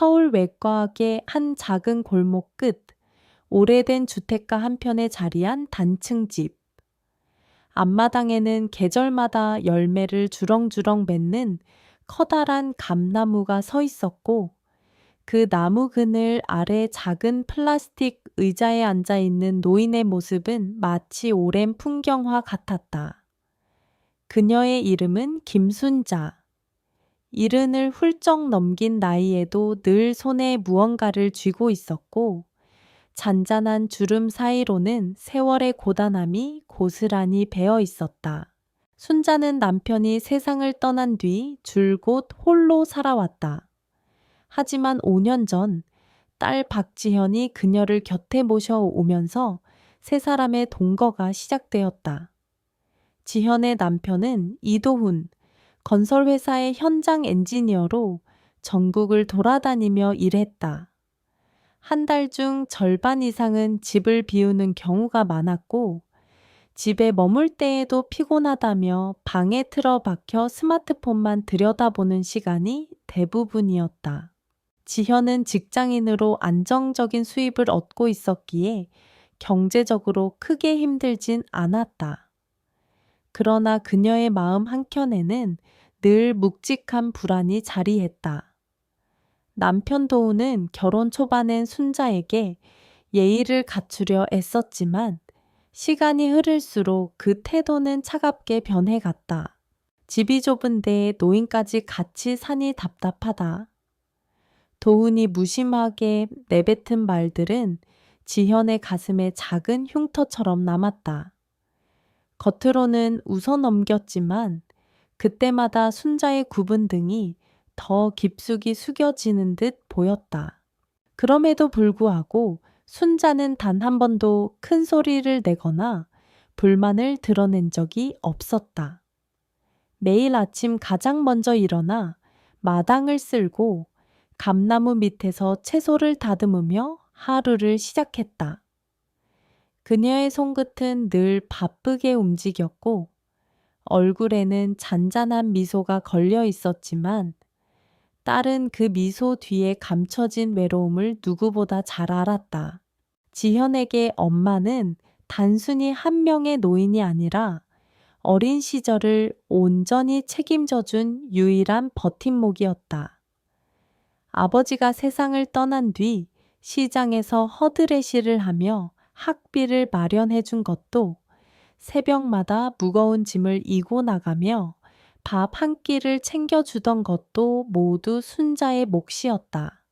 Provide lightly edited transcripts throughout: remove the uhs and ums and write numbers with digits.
서울 외곽의 한 작은 골목 끝, 오래된 주택가 한편에 자리한 단층 집. 앞마당에는 계절마다 열매를 주렁주렁 맺는 커다란 감나무가 서 있었고, 그 나무 그늘 아래 작은 플라스틱 의자에 앉아 있는 노인의 모습은 마치 오랜 풍경화 같았다. 그녀의 이름은 김순자. 이른을 훌쩍 넘긴 나이에도 늘 손에 무언가를 쥐고 있었고, 잔잔한 주름 사이로는 세월의 고단함이 고스란히 배어 있었다. 순자는 남편이 세상을 떠난 뒤 줄곧 홀로 살아왔다. 하지만 5년 전 딸 박지현이 그녀를 곁에 모셔오면서 세 사람의 동거가 시작되었다. 지현의 남편은 이도훈, 건설회사의 현장 엔지니어로 전국을 돌아다니며 일했다. 한 달 중 절반 이상은 집을 비우는 경우가 많았고, 집에 머물 때에도 피곤하다며 방에 틀어박혀 스마트폰만 들여다보는 시간이 대부분이었다. 지현은 직장인으로 안정적인 수입을 얻고 있었기에 경제적으로 크게 힘들진 않았다. 그러나 그녀의 마음 한켠에는 늘 묵직한 불안이 자리했다. 남편 도우는 결혼 초반엔 순자에게 예의를 갖추려 애썼지만 시간이 흐를수록 그 태도는 차갑게 변해갔다. 집이 좁은데 노인까지 같이 사니 답답하다. 도훈이 무심하게 내뱉은 말들은 지현의 가슴에 작은 흉터처럼 남았다. 겉으로는 웃어 넘겼지만 그때마다 순자의 굽은 등이 더 깊숙이 숙여지는 듯 보였다. 그럼에도 불구하고 순자는 단 한 번도 큰 소리를 내거나 불만을 드러낸 적이 없었다. 매일 아침 가장 먼저 일어나 마당을 쓸고 감나무 밑에서 채소를 다듬으며 하루를 시작했다. 그녀의 손끝은 늘 바쁘게 움직였고 얼굴에는 잔잔한 미소가 걸려 있었지만 딸은 그 미소 뒤에 감춰진 외로움을 누구보다 잘 알았다. 지현에게 엄마는 단순히 한 명의 노인이 아니라 어린 시절을 온전히 책임져 준 유일한 버팀목이었다. 아버지가 세상을 떠난 뒤 시장에서 허드레시를 하며 학비를 마련해 준 것도 새벽마다 무거운 짐을 이고 나가며 밥 한 끼를 챙겨주던 것도 모두 순자의 몫이었다.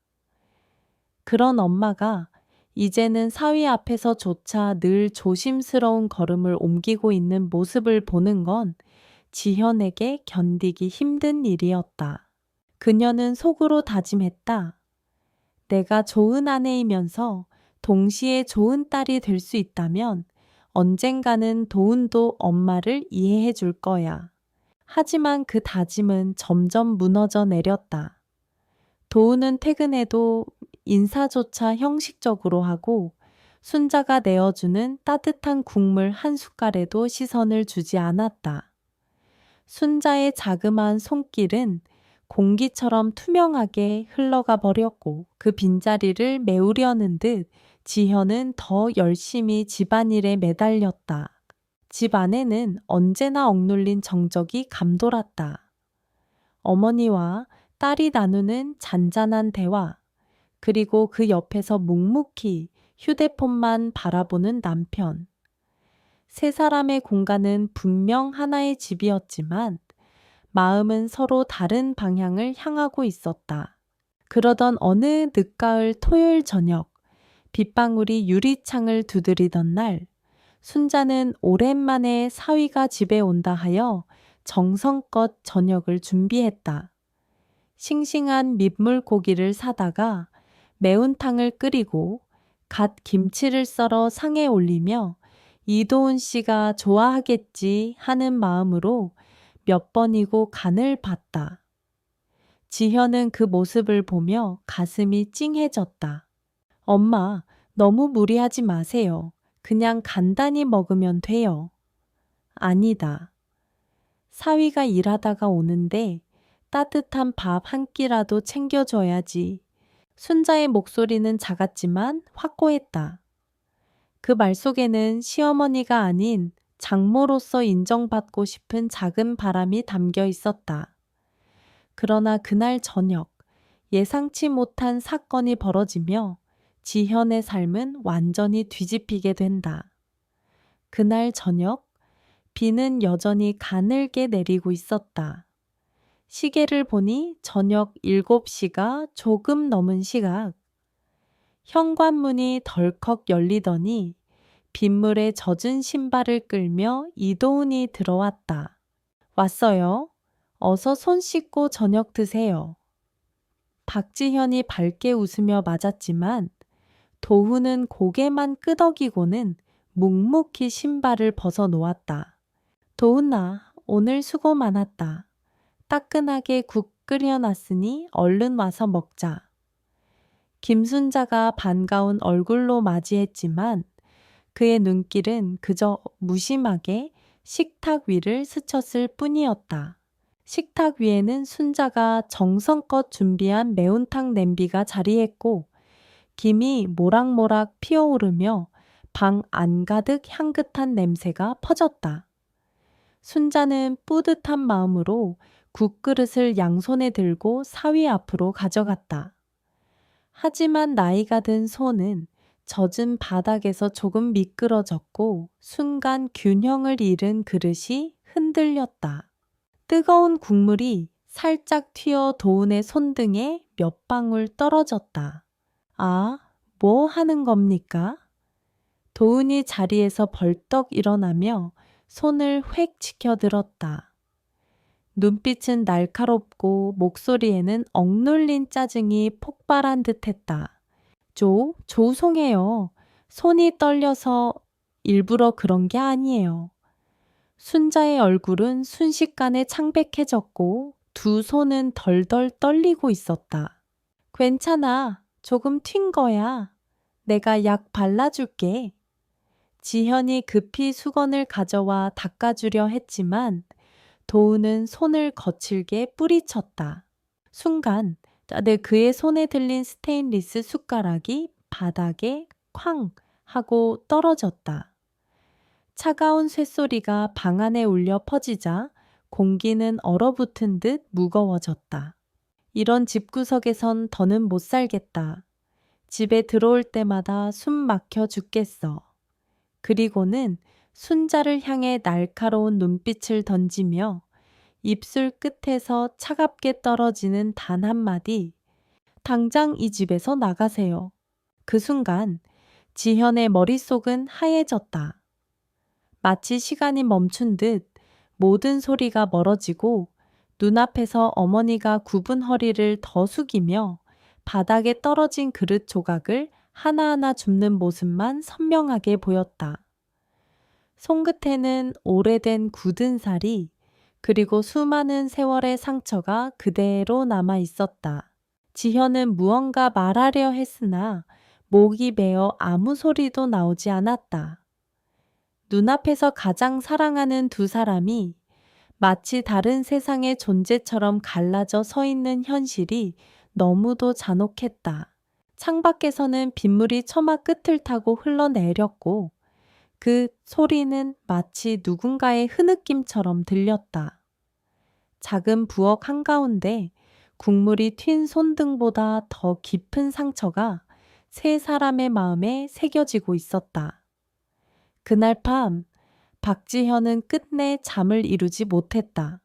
그런 엄마가 이제는 사위 앞에서조차 늘 조심스러운 걸음을 옮기고 있는 모습을 보는 건 지현에게 견디기 힘든 일이었다. 그녀는 속으로 다짐했다. 내가 좋은 아내이면서 동시에 좋은 딸이 될 수 있다면 언젠가는 도훈도 엄마를 이해해 줄 거야. 하지만 그 다짐은 점점 무너져 내렸다. 도훈은 퇴근해도 인사조차 형식적으로 하고 순자가 내어주는 따뜻한 국물 한 숟갈에도 시선을 주지 않았다. 순자의 자그마한 손길은 공기처럼 투명하게 흘러가 버렸고 그 빈자리를 메우려는 듯 지현은 더 열심히 집안일에 매달렸다. 집 안에는 언제나 억눌린 정적이 감돌았다. 어머니와 딸이 나누는 잔잔한 대화, 그리고 그 옆에서 묵묵히 휴대폰만 바라보는 남편. 세 사람의 공간은 분명 하나의 집이었지만 마음은 서로 다른 방향을 향하고 있었다. 그러던 어느 늦가을 토요일 저녁, 빗방울이 유리창을 두드리던 날, 순자는 오랜만에 사위가 집에 온다 하여 정성껏 저녁을 준비했다. 싱싱한 민물고기를 사다가 매운탕을 끓이고 갓 김치를 썰어 상에 올리며 이도훈 씨가 좋아하겠지 하는 마음으로 몇 번이고 간을 봤다. 지현은 그 모습을 보며 가슴이 찡해졌다. 엄마, 너무 무리하지 마세요. 그냥 간단히 먹으면 돼요. 아니다. 사위가 일하다가 오는데 따뜻한 밥 한 끼라도 챙겨줘야지. 순자의 목소리는 작았지만 확고했다. 그 말 속에는 시어머니가 아닌 장모로서 인정받고 싶은 작은 바람이 담겨 있었다. 그러나 그날 저녁 예상치 못한 사건이 벌어지며 지현의 삶은 완전히 뒤집히게 된다. 그날 저녁 비는 여전히 가늘게 내리고 있었다. 시계를 보니 저녁 7시가 조금 넘은 시각. 현관문이 덜컥 열리더니 빗물에 젖은 신발을 끌며 이도훈이 들어왔다. 왔어요. 어서 손 씻고 저녁 드세요. 박지현이 밝게 웃으며 맞았지만 도훈은 고개만 끄덕이고는 묵묵히 신발을 벗어 놓았다. 도훈아, 오늘 수고 많았다. 따끈하게 국 끓여놨으니 얼른 와서 먹자. 김순자가 반가운 얼굴로 맞이했지만 그의 눈길은 그저 무심하게 식탁 위를 스쳤을 뿐이었다. 식탁 위에는 순자가 정성껏 준비한 매운탕 냄비가 자리했고 김이 모락모락 피어오르며 방 안가득 향긋한 냄새가 퍼졌다. 순자는 뿌듯한 마음으로 국그릇을 양손에 들고 사위 앞으로 가져갔다. 하지만 나이가 든 손은 젖은 바닥에서 조금 미끄러졌고 순간 균형을 잃은 그릇이 흔들렸다. 뜨거운 국물이 살짝 튀어 도훈의 손등에 몇 방울 떨어졌다. 아, 뭐 하는 겁니까? 도훈이 자리에서 벌떡 일어나며 손을 획 치켜들었다. 눈빛은 날카롭고 목소리에는 억눌린 짜증이 폭발한 듯했다. 조송해요. 손이 떨려서 일부러 그런 게 아니에요. 순자의 얼굴은 순식간에 창백해졌고 두 손은 덜덜 떨리고 있었다. 괜찮아. 조금 튄 거야. 내가 약 발라줄게. 지현이 급히 수건을 가져와 닦아주려 했지만 도훈은 손을 거칠게 뿌리쳤다. 순간 그의 손에 들린 스테인리스 숟가락이 바닥에 쾅 하고 떨어졌다. 차가운 쇳소리가 방 안에 울려 퍼지자 공기는 얼어붙은 듯 무거워졌다. 이런 집구석에선 더는 못 살겠다. 집에 들어올 때마다 숨 막혀 죽겠어. 그리고는 순자를 향해 날카로운 눈빛을 던지며 입술 끝에서 차갑게 떨어지는 단 한마디, 당장 이 집에서 나가세요. 그 순간 지현의 머릿속은 하얘졌다. 마치 시간이 멈춘 듯 모든 소리가 멀어지고 눈앞에서 어머니가 굽은 허리를 더 숙이며 바닥에 떨어진 그릇 조각을 하나하나 줍는 모습만 선명하게 보였다. 손끝에는 오래된 굳은 살이 그리고 수많은 세월의 상처가 그대로 남아 있었다. 지현은 무언가 말하려 했으나 목이 메어 아무 소리도 나오지 않았다. 눈앞에서 가장 사랑하는 두 사람이 마치 다른 세상의 존재처럼 갈라져 서 있는 현실이 너무도 잔혹했다. 창밖에서는 빗물이 처마 끝을 타고 흘러내렸고 그 소리는 마치 누군가의 흐느낌처럼 들렸다. 작은 부엌 한가운데 국물이 튄 손등보다 더 깊은 상처가 세 사람의 마음에 새겨지고 있었다. 그날 밤 박지현은 끝내 잠을 이루지 못했다.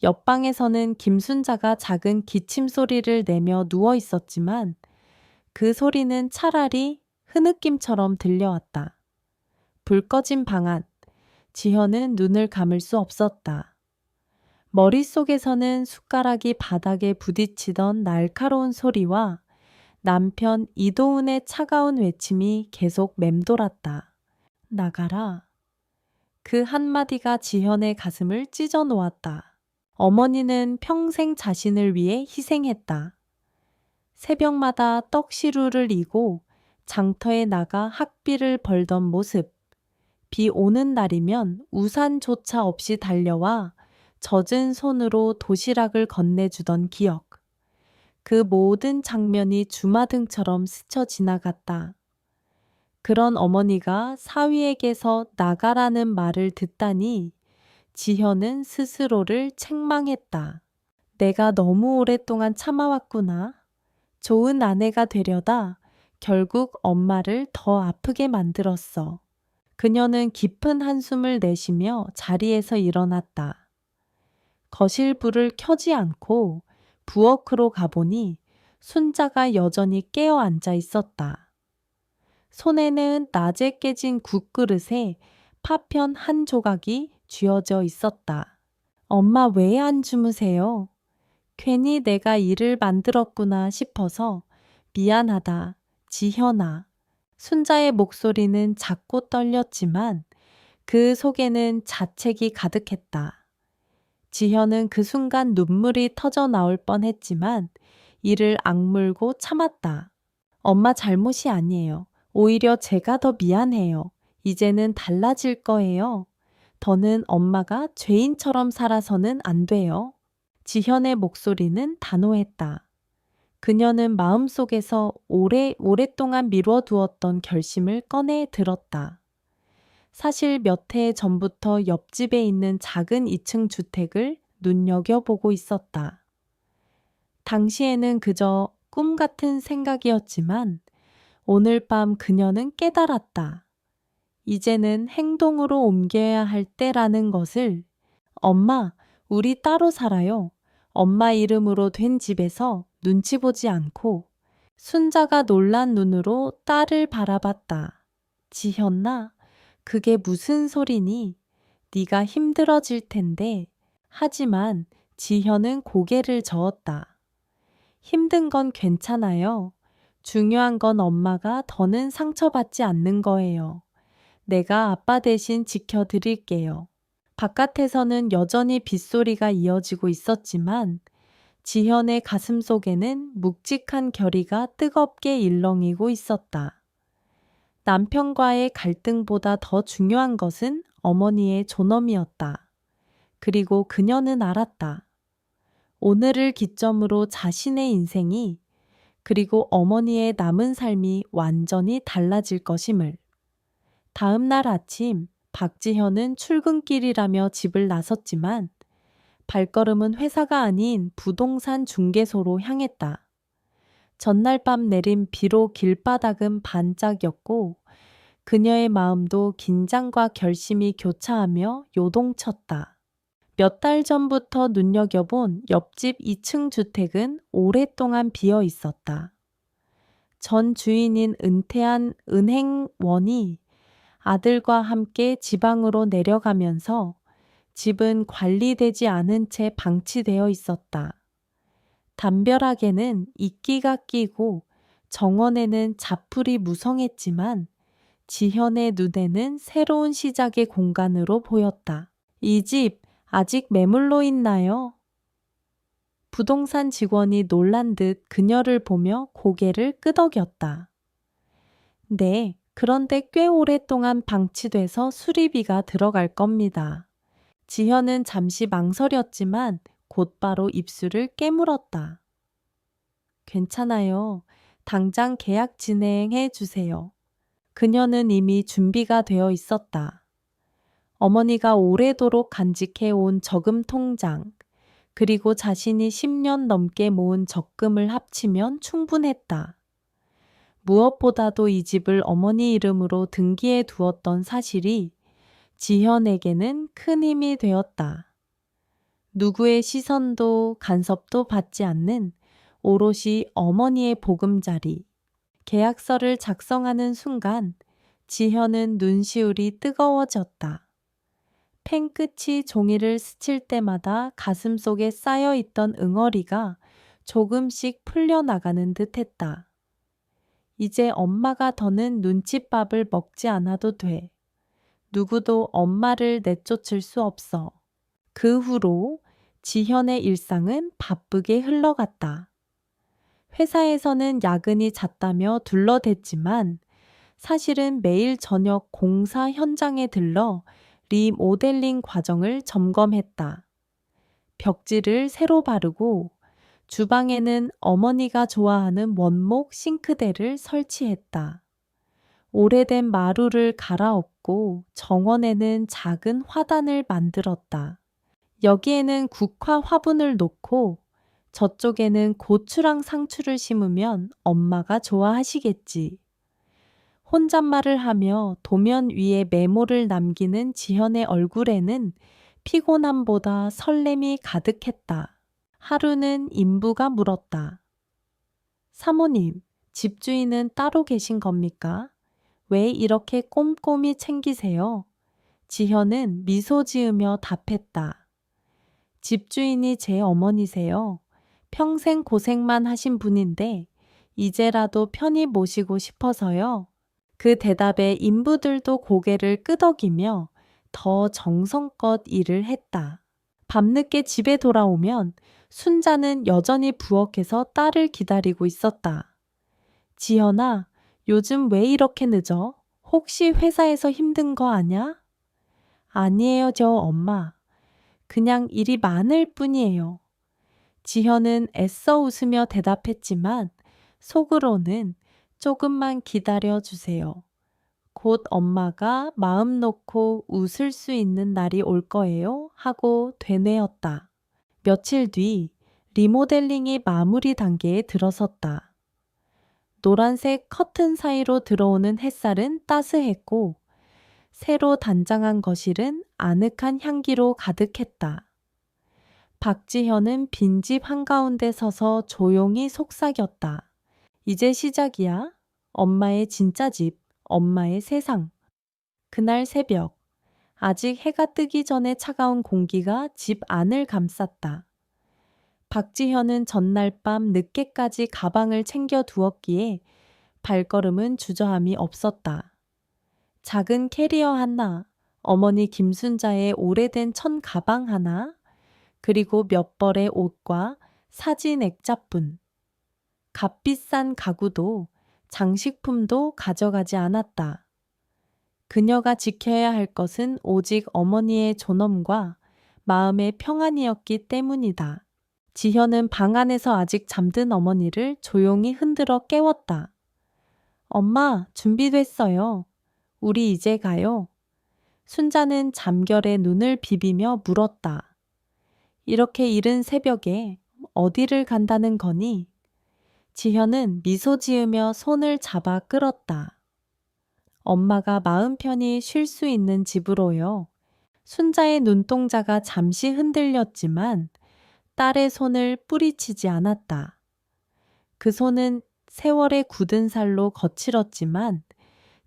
옆방에서는 김순자가 작은 기침 소리를 내며 누워 있었지만 그 소리는 차라리 흐느낌처럼 들려왔다. 불 꺼진 방 안, 지현은 눈을 감을 수 없었다. 머릿속에서는 숟가락이 바닥에 부딪히던 날카로운 소리와 남편 이도훈의 차가운 외침이 계속 맴돌았다. 나가라. 그 한마디가 지현의 가슴을 찢어 놓았다. 어머니는 평생 자신을 위해 희생했다. 새벽마다 떡시루를 이고 장터에 나가 학비를 벌던 모습. 비 오는 날이면 우산조차 없이 달려와 젖은 손으로 도시락을 건네주던 기억. 그 모든 장면이 주마등처럼 스쳐 지나갔다. 그런 어머니가 사위에게서 나가라는 말을 듣다니 지현은 스스로를 책망했다. 내가 너무 오랫동안 참아왔구나. 좋은 아내가 되려다 결국 엄마를 더 아프게 만들었어. 그녀는 깊은 한숨을 내쉬며 자리에서 일어났다. 거실 불을 켜지 않고 부엌으로 가보니 순자가 여전히 깨어 앉아 있었다. 손에는 낮에 깨진 국그릇에 파편 한 조각이 쥐어져 있었다. 엄마 왜 안 주무세요? 괜히 내가 일을 만들었구나 싶어서 미안하다, 지현아. 순자의 목소리는 작고 떨렸지만 그 속에는 자책이 가득했다. 지현은 그 순간 눈물이 터져 나올 뻔했지만 이를 악물고 참았다. 엄마 잘못이 아니에요. 오히려 제가 더 미안해요. 이제는 달라질 거예요. 더는 엄마가 죄인처럼 살아서는 안 돼요. 지현의 목소리는 단호했다. 그녀는 마음속에서 오랫동안 미뤄두었던 결심을 꺼내 들었다. 사실 몇 해 전부터 옆집에 있는 작은 2층 주택을 눈여겨보고 있었다. 당시에는 그저 꿈 같은 생각이었지만 오늘 밤 그녀는 깨달았다. 이제는 행동으로 옮겨야 할 때라는 것을. 엄마, 우리 따로 살아요. 엄마 이름으로 된 집에서 눈치 보지 않고. 순자가 놀란 눈으로 딸을 바라봤다. 지현아, 그게 무슨 소리니? 네가 힘들어질 텐데. 하지만 지현은 고개를 저었다. 힘든 건 괜찮아요. 중요한 건 엄마가 더는 상처받지 않는 거예요. 내가 아빠 대신 지켜드릴게요. 바깥에서는 여전히 빗소리가 이어지고 있었지만 지현의 가슴 속에는 묵직한 결의가 뜨겁게 일렁이고 있었다. 남편과의 갈등보다 더 중요한 것은 어머니의 존엄이었다. 그리고 그녀는 알았다. 오늘을 기점으로 자신의 인생이 그리고 어머니의 남은 삶이 완전히 달라질 것임을. 다음 날 아침 박지현은 출근길이라며 집을 나섰지만 발걸음은 회사가 아닌 부동산 중개소로 향했다. 전날 밤 내린 비로 길바닥은 반짝였고 그녀의 마음도 긴장과 결심이 교차하며 요동쳤다. 몇 달 전부터 눈여겨본 옆집 2층 주택은 오랫동안 비어 있었다. 전 주인인 은퇴한 은행원이 아들과 함께 지방으로 내려가면서 집은 관리되지 않은 채 방치되어 있었다. 담벼락에는 이끼가 끼고 정원에는 잡풀이 무성했지만 지현의 눈에는 새로운 시작의 공간으로 보였다. 이 집 아직 매물로 있나요? 부동산 직원이 놀란 듯 그녀를 보며 고개를 끄덕였다. 네, 그런데 꽤 오랫동안 방치돼서 수리비가 들어갈 겁니다. 지현은 잠시 망설였지만 곧바로 입술을 깨물었다. 괜찮아요. 당장 계약 진행해 주세요. 그녀는 이미 준비가 되어 있었다. 어머니가 오래도록 간직해온 저금 통장, 그리고 자신이 10년 넘게 모은 적금을 합치면 충분했다. 무엇보다도 이 집을 어머니 이름으로 등기해 두었던 사실이 지현에게는 큰 힘이 되었다. 누구의 시선도 간섭도 받지 않는 오롯이 어머니의 보금자리. 계약서를 작성하는 순간 지현은 눈시울이 뜨거워졌다. 펜 끝이 종이를 스칠 때마다 가슴속에 쌓여있던 응어리가 조금씩 풀려나가는 듯했다. 이제 엄마가 더는 눈칫밥을 먹지 않아도 돼. 누구도 엄마를 내쫓을 수 없어. 그 후로 지현의 일상은 바쁘게 흘러갔다. 회사에서는 야근이 잦다며 둘러댔지만 사실은 매일 저녁 공사 현장에 들러 리모델링 과정을 점검했다. 벽지를 새로 바르고 주방에는 어머니가 좋아하는 원목 싱크대를 설치했다. 오래된 마루를 갈아엎고 정원에는 작은 화단을 만들었다. 여기에는 국화 화분을 놓고 저쪽에는 고추랑 상추를 심으면 엄마가 좋아하시겠지. 혼잣말을 하며 도면 위에 메모를 남기는 지현의 얼굴에는 피곤함보다 설렘이 가득했다. 하루는 인부가 물었다. 사모님, 집주인은 따로 계신 겁니까? 왜 이렇게 꼼꼼히 챙기세요? 지현은 미소 지으며 답했다. 집주인이 제 어머니세요. 평생 고생만 하신 분인데 이제라도 편히 모시고 싶어서요. 그 대답에 인부들도 고개를 끄덕이며 더 정성껏 일을 했다. 밤늦게 집에 돌아오면 순자는 여전히 부엌에서 딸을 기다리고 있었다. 지현아, 요즘 왜 이렇게 늦어? 혹시 회사에서 힘든 거 아냐? 아니에요, 저 엄마. 그냥 일이 많을 뿐이에요. 지현은 애써 웃으며 대답했지만 속으로는 조금만 기다려 주세요. 곧 엄마가 마음 놓고 웃을 수 있는 날이 올 거예요 하고 되뇌었다. 며칠 뒤 리모델링이 마무리 단계에 들어섰다. 노란색 커튼 사이로 들어오는 햇살은 따스했고 새로 단장한 거실은 아늑한 향기로 가득했다. 박지현은 빈집 한가운데 서서 조용히 속삭였다. 이제 시작이야. 엄마의 진짜 집, 엄마의 세상. 그날 새벽, 아직 해가 뜨기 전에 차가운 공기가 집 안을 감쌌다. 박지현은 전날 밤 늦게까지 가방을 챙겨 두었기에 발걸음은 주저함이 없었다. 작은 캐리어 하나, 어머니 김순자의 오래된 천 가방 하나, 그리고 몇 벌의 옷과 사진 액자뿐. 값비싼 가구도 장식품도 가져가지 않았다. 그녀가 지켜야 할 것은 오직 어머니의 존엄과 마음의 평안이었기 때문이다. 지현은 방 안에서 아직 잠든 어머니를 조용히 흔들어 깨웠다. 엄마, 준비됐어요. 우리 이제 가요. 순자는 잠결에 눈을 비비며 물었다. 이렇게 이른 새벽에 어디를 간다는 거니? 지현은 미소 지으며 손을 잡아 끌었다. 엄마가 마음 편히 쉴 수 있는 집으로요. 순자의 눈동자가 잠시 흔들렸지만 딸의 손을 뿌리치지 않았다. 그 손은 세월의 굳은 살로 거칠었지만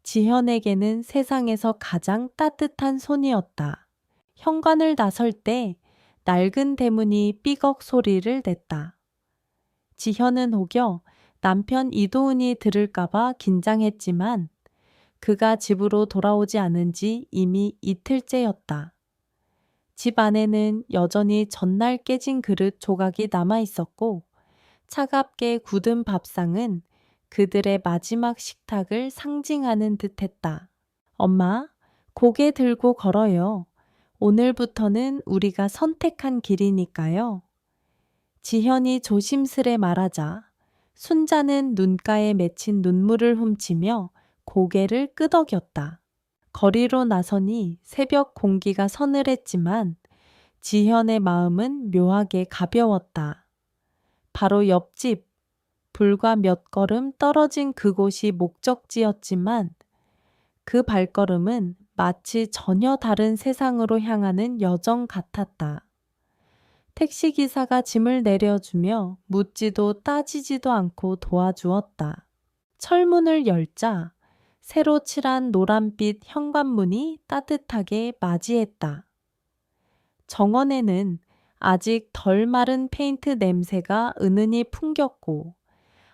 지현에게는 세상에서 가장 따뜻한 손이었다. 현관을 나설 때 낡은 대문이 삐걱 소리를 냈다. 지현은 혹여 남편 이도훈이 들을까봐 긴장했지만 그가 집으로 돌아오지 않은 지 이미 이틀째였다. 집 안에는 여전히 전날 깨진 그릇 조각이 남아 있었고 차갑게 굳은 밥상은 그들의 마지막 식탁을 상징하는 듯했다. 엄마, 고개 들고 걸어요. 오늘부터는 우리가 선택한 길이니까요. 지현이 조심스레 말하자 순자는 눈가에 맺힌 눈물을 훔치며 고개를 끄덕였다. 거리로 나서니 새벽 공기가 서늘했지만 지현의 마음은 묘하게 가벼웠다. 바로 옆집, 불과 몇 걸음 떨어진 그곳이 목적지였지만 그 발걸음은 마치 전혀 다른 세상으로 향하는 여정 같았다. 택시기사가 짐을 내려주며 묻지도 따지지도 않고 도와주었다. 철문을 열자 새로 칠한 노란빛 현관문이 따뜻하게 맞이했다. 정원에는 아직 덜 마른 페인트 냄새가 은은히 풍겼고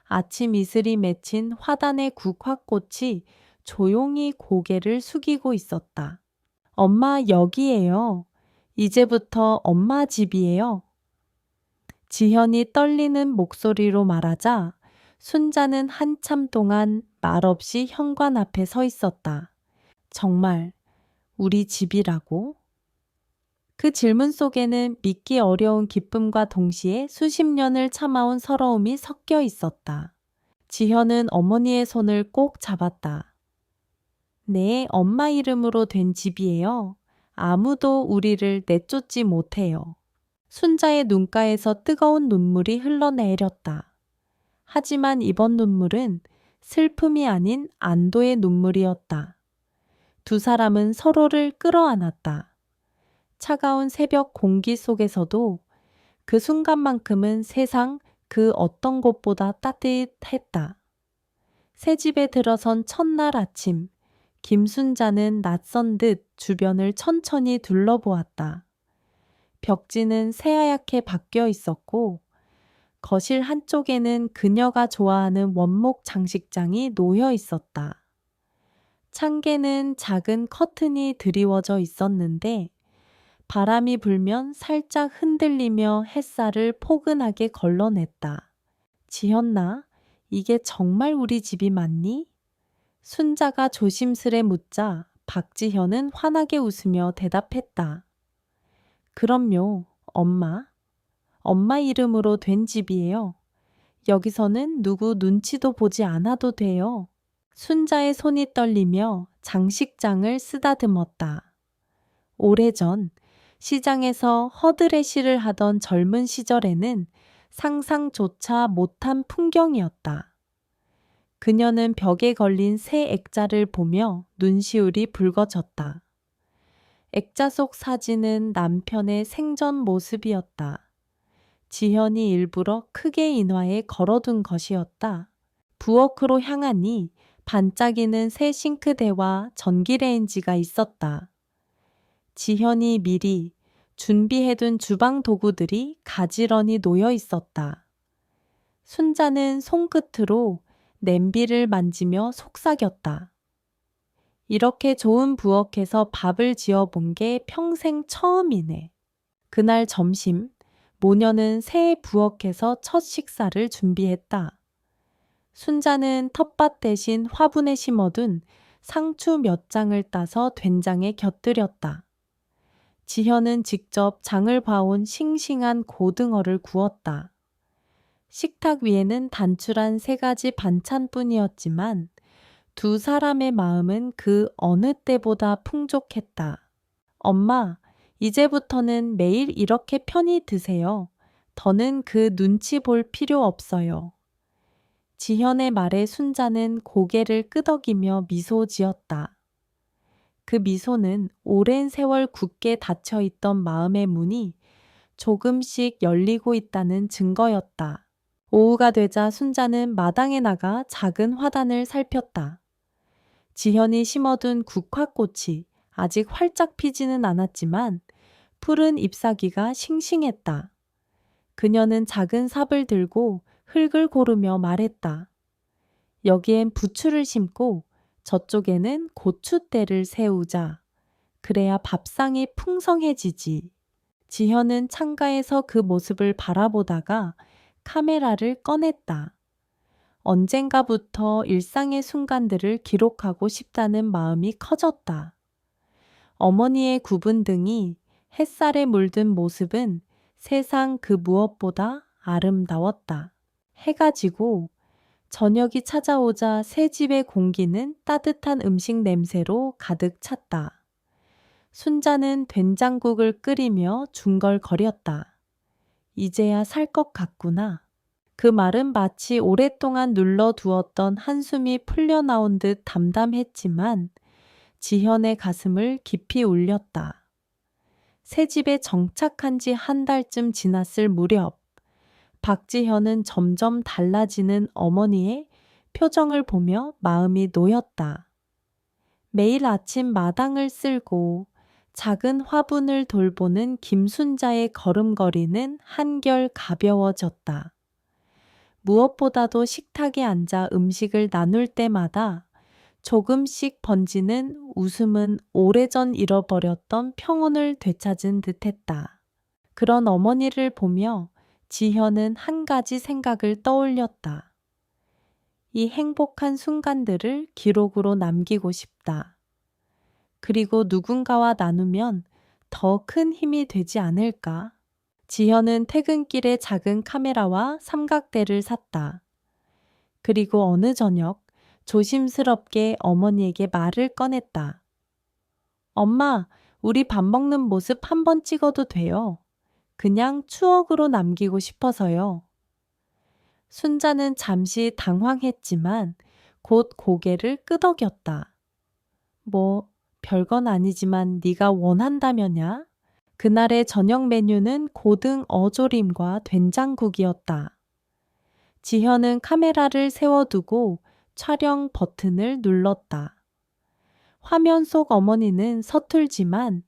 아침 이슬이 맺힌 화단의 국화꽃이 조용히 고개를 숙이고 있었다. 엄마 여기에요. 이제부터 엄마 집이에요. 지현이 떨리는 목소리로 말하자 순자는 한참 동안 말없이 현관 앞에 서 있었다. 정말 우리 집이라고? 그 질문 속에는 믿기 어려운 기쁨과 동시에 수십 년을 참아온 서러움이 섞여 있었다. 지현은 어머니의 손을 꼭 잡았다. 네, 엄마 이름으로 된 집이에요. 아무도 우리를 내쫓지 못해요. 순자의 눈가에서 뜨거운 눈물이 흘러내렸다. 하지만 이번 눈물은 슬픔이 아닌 안도의 눈물이었다. 두 사람은 서로를 끌어안았다. 차가운 새벽 공기 속에서도 그 순간만큼은 세상 그 어떤 곳보다 따뜻했다. 새 집에 들어선 첫날 아침, 김순자는 낯선 듯 주변을 천천히 둘러보았다. 벽지는 새하얗게 바뀌어 있었고 거실 한쪽에는 그녀가 좋아하는 원목 장식장이 놓여 있었다. 창계는 작은 커튼이 드리워져 있었는데 바람이 불면 살짝 흔들리며 햇살을 포근하게 걸러냈다. 지현아, 이게 정말 우리 집이 맞니? 순자가 조심스레 묻자 박지현은 환하게 웃으며 대답했다. 그럼요, 엄마. 엄마 이름으로 된 집이에요. 여기서는 누구 눈치도 보지 않아도 돼요. 순자의 손이 떨리며 장식장을 쓰다듬었다. 오래전 시장에서 허드레시를 하던 젊은 시절에는 상상조차 못한 풍경이었다. 그녀는 벽에 걸린 새 액자를 보며 눈시울이 붉어졌다. 액자 속 사진은 남편의 생전 모습이었다. 지현이 일부러 크게 인화해 걸어둔 것이었다. 부엌으로 향하니 반짝이는 새 싱크대와 전기레인지가 있었다. 지현이 미리 준비해둔 주방 도구들이 가지런히 놓여 있었다. 순자는 손끝으로 냄비를 만지며 속삭였다. 이렇게 좋은 부엌에서 밥을 지어본 게 평생 처음이네. 그날 점심, 모녀는 새 부엌에서 첫 식사를 준비했다. 순자는 텃밭 대신 화분에 심어둔 상추 몇 장을 따서 된장에 곁들였다. 지현은 직접 장을 봐온 싱싱한 고등어를 구웠다. 식탁 위에는 단출한 3가지 반찬뿐이었지만 두 사람의 마음은 그 어느 때보다 풍족했다. 엄마, 이제부터는 매일 이렇게 편히 드세요. 더는 그 눈치 볼 필요 없어요. 지현의 말에 순자는 고개를 끄덕이며 미소 지었다. 그 미소는 오랜 세월 굳게 닫혀있던 마음의 문이 조금씩 열리고 있다는 증거였다. 오후가 되자 순자는 마당에 나가 작은 화단을 살폈다. 지현이 심어둔 국화꽃이 아직 활짝 피지는 않았지만 푸른 잎사귀가 싱싱했다. 그녀는 작은 삽을 들고 흙을 고르며 말했다. 여기엔 부추를 심고 저쪽에는 고추대를 세우자. 그래야 밥상이 풍성해지지. 지현은 창가에서 그 모습을 바라보다가 카메라를 꺼냈다. 언젠가부터 일상의 순간들을 기록하고 싶다는 마음이 커졌다. 어머니의 굽은 등이 햇살에 물든 모습은 세상 그 무엇보다 아름다웠다. 해가 지고 저녁이 찾아오자 새 집의 공기는 따뜻한 음식 냄새로 가득 찼다. 순자는 된장국을 끓이며 중걸거렸다. 이제야 살 것 같구나. 그 말은 마치 오랫동안 눌러두었던 한숨이 풀려나온 듯 담담했지만 지현의 가슴을 깊이 울렸다. 새 집에 정착한 지 한 달쯤 지났을 무렵 박지현은 점점 달라지는 어머니의 표정을 보며 마음이 놓였다. 매일 아침 마당을 쓸고 작은 화분을 돌보는 김순자의 걸음걸이는 한결 가벼워졌다. 무엇보다도 식탁에 앉아 음식을 나눌 때마다 조금씩 번지는 웃음은 오래전 잃어버렸던 평온을 되찾은 듯했다. 그런 어머니를 보며 지현은 한 가지 생각을 떠올렸다. 이 행복한 순간들을 기록으로 남기고 싶다. 그리고 누군가와 나누면 더 큰 힘이 되지 않을까? 지현은 퇴근길에 작은 카메라와 삼각대를 샀다. 그리고 어느 저녁 조심스럽게 어머니에게 말을 꺼냈다. 엄마, 우리 밥 먹는 모습 한번 찍어도 돼요. 그냥 추억으로 남기고 싶어서요. 순자는 잠시 당황했지만 곧 고개를 끄덕였다. 뭐 별건 아니지만 네가 원한다면야. 그날의 저녁 메뉴는 고등 어조림과 된장국이었다. 지현은 카메라를 세워두고 촬영 버튼을 눌렀다. 화면 속 어머니는 서툴지만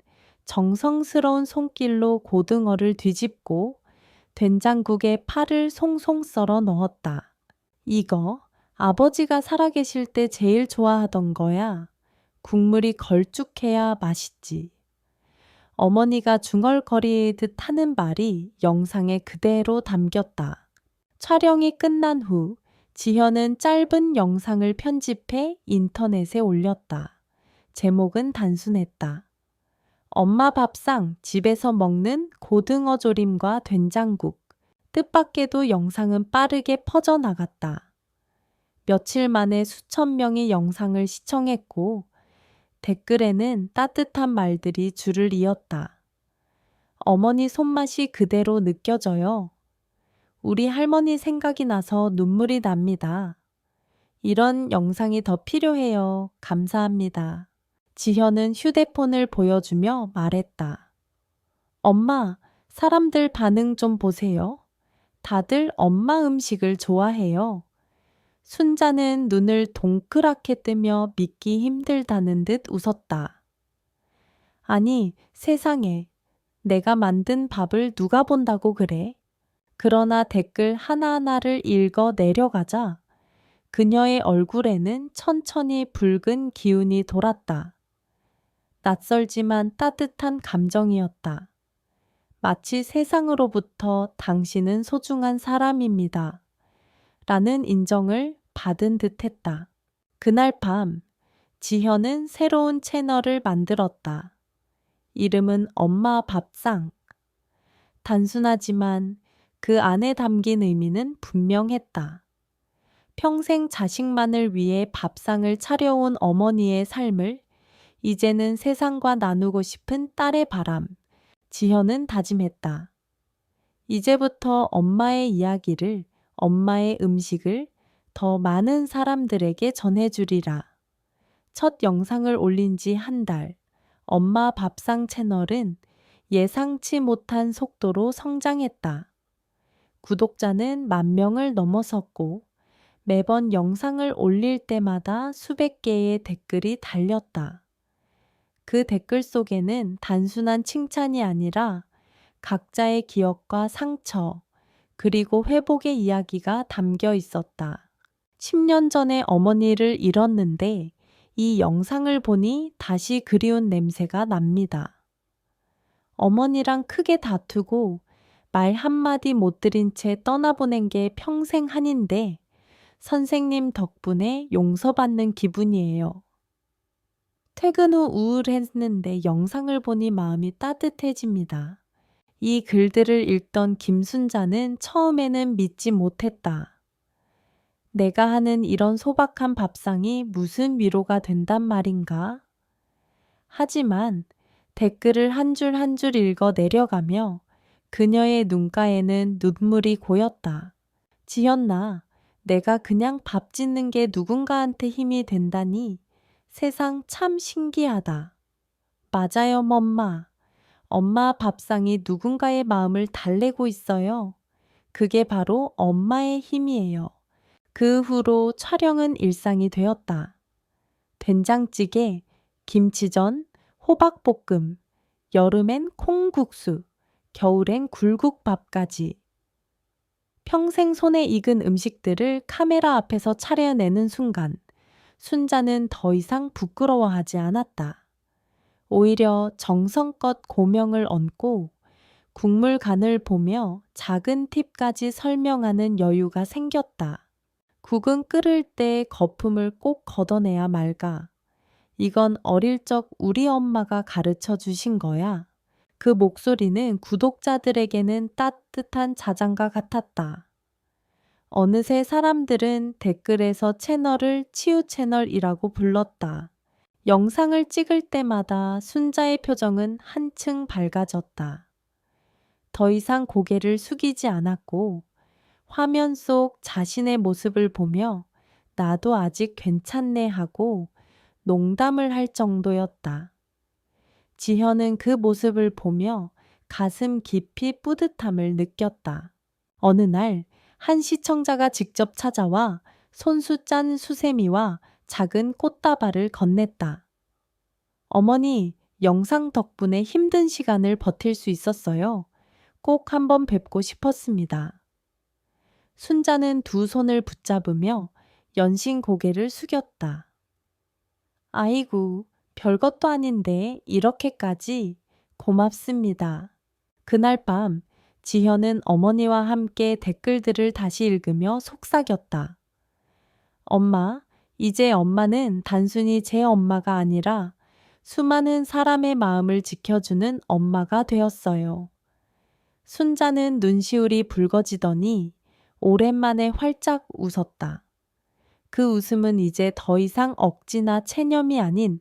정성스러운 손길로 고등어를 뒤집고 된장국에 파를 송송 썰어 넣었다. 이거 아버지가 살아계실 때 제일 좋아하던 거야. 국물이 걸쭉해야 맛있지. 어머니가 중얼거리듯 하는 말이 영상에 그대로 담겼다. 촬영이 끝난 후 지현은 짧은 영상을 편집해 인터넷에 올렸다. 제목은 단순했다. 엄마 밥상 집에서 먹는 고등어 조림과 된장국. 뜻밖에도 영상은 빠르게 퍼져나갔다. 며칠 만에 수천 명이 영상을 시청했고 댓글에는 따뜻한 말들이 줄을 이었다. 어머니 손맛이 그대로 느껴져요. 우리 할머니 생각이 나서 눈물이 납니다. 이런 영상이 더 필요해요. 감사합니다. 지현은 휴대폰을 보여주며 말했다. 엄마, 사람들 반응 좀 보세요. 다들 엄마 음식을 좋아해요. 순자는 눈을 동그랗게 뜨며 믿기 힘들다는 듯 웃었다. 아니, 세상에. 내가 만든 밥을 누가 본다고 그래? 그러나 댓글 하나하나를 읽어 내려가자 그녀의 얼굴에는 천천히 붉은 기운이 돌았다. 낯설지만 따뜻한 감정이었다. 마치 세상으로부터 당신은 소중한 사람입니다. 라는 인정을 받은 듯했다. 그날 밤 지현은 새로운 채널을 만들었다. 이름은 엄마 밥상. 단순하지만 그 안에 담긴 의미는 분명했다. 평생 자식만을 위해 밥상을 차려온 어머니의 삶을 이제는 세상과 나누고 싶은 딸의 바람. 지현은 다짐했다. 이제부터 엄마의 이야기를, 엄마의 음식을 더 많은 사람들에게 전해주리라. 첫 영상을 올린 지 한 달, 엄마 밥상 채널은 예상치 못한 속도로 성장했다. 구독자는 10,000명을 넘어섰고 매번 영상을 올릴 때마다 수백 개의 댓글이 달렸다. 그 댓글 속에는 단순한 칭찬이 아니라 각자의 기억과 상처, 그리고 회복의 이야기가 담겨 있었다. 10년 전에 어머니를 잃었는데 이 영상을 보니 다시 그리운 냄새가 납니다. 어머니랑 크게 다투고 말 한마디 못 들인 채 떠나보낸 게 평생 한인데 선생님 덕분에 용서받는 기분이에요. 퇴근 후 우울했는데 영상을 보니 마음이 따뜻해집니다. 이 글들을 읽던 김순자는 처음에는 믿지 못했다. 내가 하는 이런 소박한 밥상이 무슨 위로가 된단 말인가? 하지만 댓글을 한 줄 한 줄 읽어 내려가며 그녀의 눈가에는 눈물이 고였다. 지연아, 내가 그냥 밥 짓는 게 누군가한테 힘이 된다니 세상 참 신기하다. 맞아요, 엄마. 엄마 밥상이 누군가의 마음을 달래고 있어요. 그게 바로 엄마의 힘이에요. 그 후로 촬영은 일상이 되었다. 된장찌개, 김치전, 호박볶음, 여름엔 콩국수, 겨울엔 굴국밥까지. 평생 손에 익은 음식들을 카메라 앞에서 차려내는 순간 순자는 더 이상 부끄러워하지 않았다. 오히려 정성껏 고명을 얹고 국물 간을 보며 작은 팁까지 설명하는 여유가 생겼다. 국은 끓을 때 거품을 꼭 걷어내야 말까. 이건 어릴 적 우리 엄마가 가르쳐 주신 거야. 그 목소리는 구독자들에게는 따뜻한 자장가 같았다. 어느새 사람들은 댓글에서 채널을 치유 채널이라고 불렀다. 영상을 찍을 때마다 순자의 표정은 한층 밝아졌다. 더 이상 고개를 숙이지 않았고 화면 속 자신의 모습을 보며 나도 아직 괜찮네 하고 농담을 할 정도였다. 지현은 그 모습을 보며 가슴 깊이 뿌듯함을 느꼈다. 어느 날 한 시청자가 직접 찾아와 손수 짠 수세미와 작은 꽃다발을 건넸다. 어머니, 영상 덕분에 힘든 시간을 버틸 수 있었어요. 꼭 한번 뵙고 싶었습니다. 순자는 두 손을 붙잡으며 연신 고개를 숙였다. 아이고, 별것도 아닌데 이렇게까지 고맙습니다. 그날 밤 지현은 어머니와 함께 댓글들을 다시 읽으며 속삭였다. 엄마, 이제 엄마는 단순히 제 엄마가 아니라 수많은 사람의 마음을 지켜주는 엄마가 되었어요. 순자는 눈시울이 붉어지더니 오랜만에 활짝 웃었다. 그 웃음은 이제 더 이상 억지나 체념이 아닌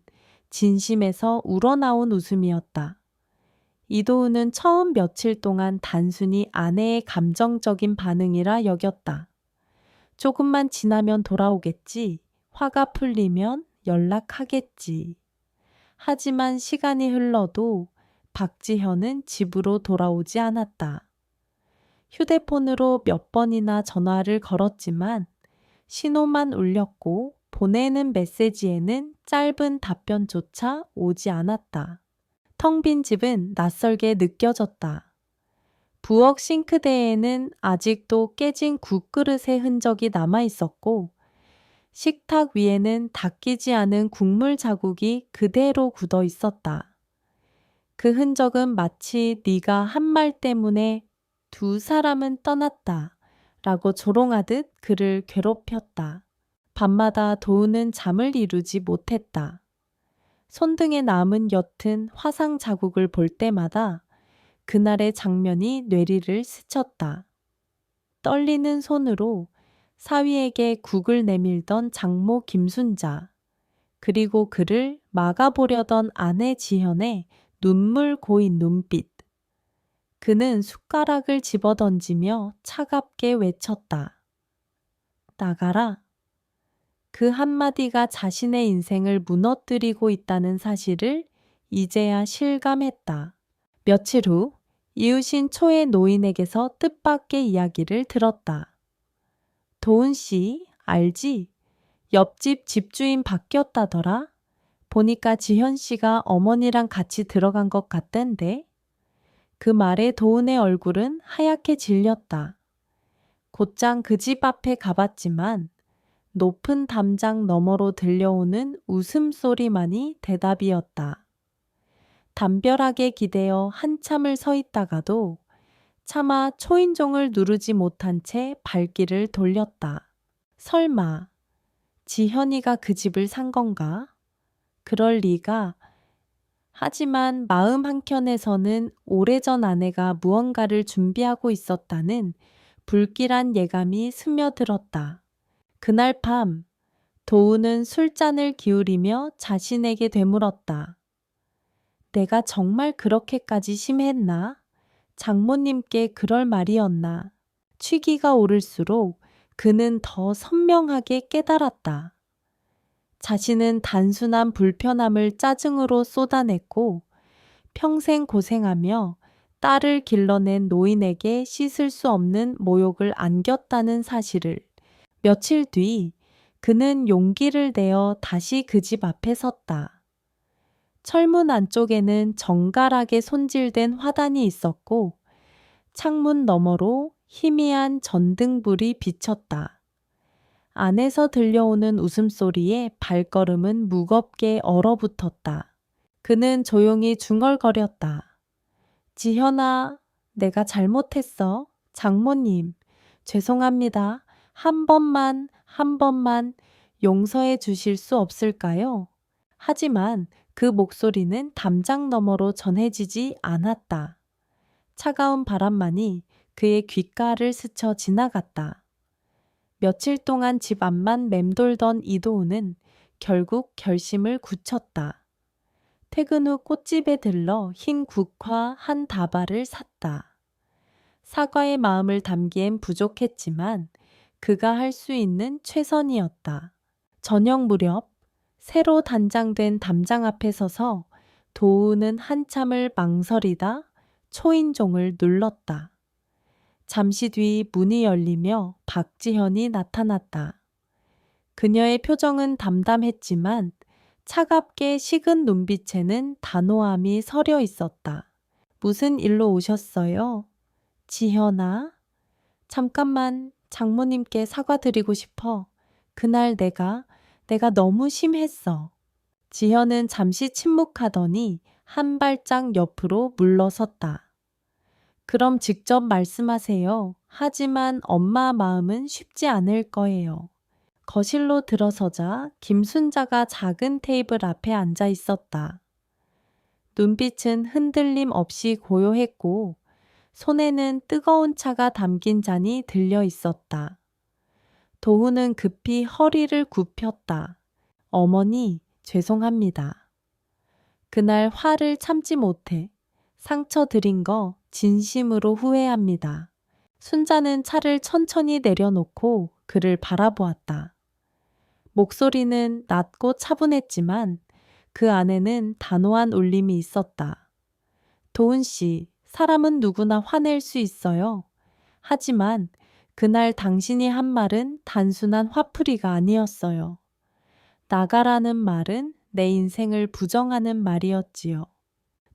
진심에서 우러나온 웃음이었다. 이도우는 처음 며칠 동안 단순히 아내의 감정적인 반응이라 여겼다. 조금만 지나면 돌아오겠지. 화가 풀리면 연락하겠지. 하지만 시간이 흘러도 박지현은 집으로 돌아오지 않았다. 휴대폰으로 몇 번이나 전화를 걸었지만 신호만 울렸고 보내는 메시지에는 짧은 답변조차 오지 않았다. 텅 빈 집은 낯설게 느껴졌다. 부엌 싱크대에는 아직도 깨진 국그릇의 흔적이 남아 있었고 식탁 위에는 닦이지 않은 국물 자국이 그대로 굳어 있었다. 그 흔적은 마치 네가 한 말 때문에 두 사람은 떠났다 라고 조롱하듯 그를 괴롭혔다. 밤마다 도우는 잠을 이루지 못했다. 손등에 남은 옅은 화상 자국을 볼 때마다 그날의 장면이 뇌리를 스쳤다. 떨리는 손으로 사위에게 국을 내밀던 장모 김순자, 그리고 그를 막아보려던 아내 지현의 눈물 고인 눈빛. 그는 숟가락을 집어던지며 차갑게 외쳤다. 나가라. 그 한마디가 자신의 인생을 무너뜨리고 있다는 사실을 이제야 실감했다. 며칠 후 이웃인 초의 노인에게서 뜻밖의 이야기를 들었다. 도은 씨, 알지? 옆집 집주인 바뀌었다더라? 보니까 지현 씨가 어머니랑 같이 들어간 것 같던데? 그 말에 도은의 얼굴은 하얗게 질렸다. 곧장 그 집 앞에 가봤지만 높은 담장 너머로 들려오는 웃음소리만이 대답이었다. 담벼락에 기대어 한참을 서 있다가도 차마 초인종을 누르지 못한 채 발길을 돌렸다. 설마 지현이가 그 집을 산 건가? 그럴 리가. 하지만 마음 한켠에서는 오래전 아내가 무언가를 준비하고 있었다는 불길한 예감이 스며들었다. 그날 밤 도우는 술잔을 기울이며 자신에게 되물었다. 내가 정말 그렇게까지 심했나? 장모님께 그럴 말이었나? 취기가 오를수록 그는 더 선명하게 깨달았다. 자신은 단순한 불편함을 짜증으로 쏟아냈고 평생 고생하며 딸을 길러낸 노인에게 씻을 수 없는 모욕을 안겼다는 사실을. 며칠 뒤 그는 용기를 내어 다시 그 집 앞에 섰다. 철문 안쪽에는 정갈하게 손질된 화단이 있었고 창문 너머로 희미한 전등불이 비쳤다. 안에서 들려오는 웃음소리에 발걸음은 무겁게 얼어붙었다. 그는 조용히 중얼거렸다. 지현아, 내가 잘못했어. 장모님, 죄송합니다. 한 번만 용서해 주실 수 없을까요? 하지만 그 목소리는 담장 너머로 전해지지 않았다. 차가운 바람만이 그의 귓가를 스쳐 지나갔다. 며칠 동안 집 앞만 맴돌던 이도우는 결국 결심을 굳혔다. 퇴근 후 꽃집에 들러 흰 국화 한 다발을 샀다. 사과의 마음을 담기엔 부족했지만 그가 할 수 있는 최선이었다. 저녁 무렵 새로 단장된 담장 앞에 서서 도우는 한참을 망설이다 초인종을 눌렀다. 잠시 뒤 문이 열리며 박지현이 나타났다. 그녀의 표정은 담담했지만 차갑게 식은 눈빛에는 단호함이 서려 있었다. 무슨 일로 오셨어요? 지현아? 잠깐만 장모님께 사과드리고 싶어. 그날 내가 너무 심했어. 지현은 잠시 침묵하더니 한 발짝 옆으로 물러섰다. 그럼 직접 말씀하세요. 하지만 엄마 마음은 쉽지 않을 거예요. 거실로 들어서자 김순자가 작은 테이블 앞에 앉아 있었다. 눈빛은 흔들림 없이 고요했고 손에는 뜨거운 차가 담긴 잔이 들려 있었다. 도훈은 급히 허리를 굽혔다. 어머니, 죄송합니다. 그날 화를 참지 못해 상처 드린 거 진심으로 후회합니다. 순자는 차를 천천히 내려놓고 그를 바라보았다. 목소리는 낮고 차분했지만 그 안에는 단호한 울림이 있었다. 도훈 씨, 사람은 누구나 화낼 수 있어요. 하지만 그날 당신이 한 말은 단순한 화풀이가 아니었어요. 나가라는 말은 내 인생을 부정하는 말이었지요.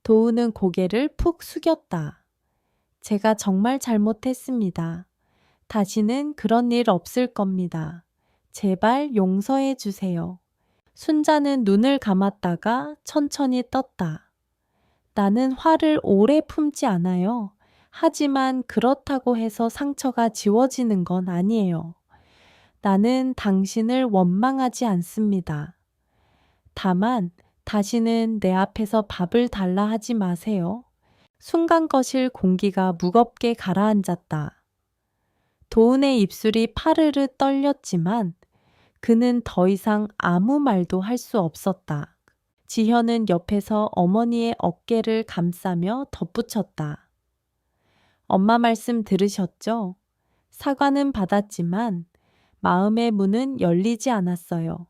도훈은 고개를 푹 숙였다. 제가 정말 잘못했습니다. 다시는 그런 일 없을 겁니다. 제발 용서해 주세요. 순자는 눈을 감았다가 천천히 떴다. 나는 화를 오래 품지 않아요. 하지만 그렇다고 해서 상처가 지워지는 건 아니에요. 나는 당신을 원망하지 않습니다. 다만 다시는 내 앞에서 밥을 달라 하지 마세요. 순간 거실 공기가 무겁게 가라앉았다. 도훈의 입술이 파르르 떨렸지만 그는 더 이상 아무 말도 할 수 없었다. 지현은 옆에서 어머니의 어깨를 감싸며 덧붙였다. 엄마 말씀 들으셨죠? 사과는 받았지만 마음의 문은 열리지 않았어요.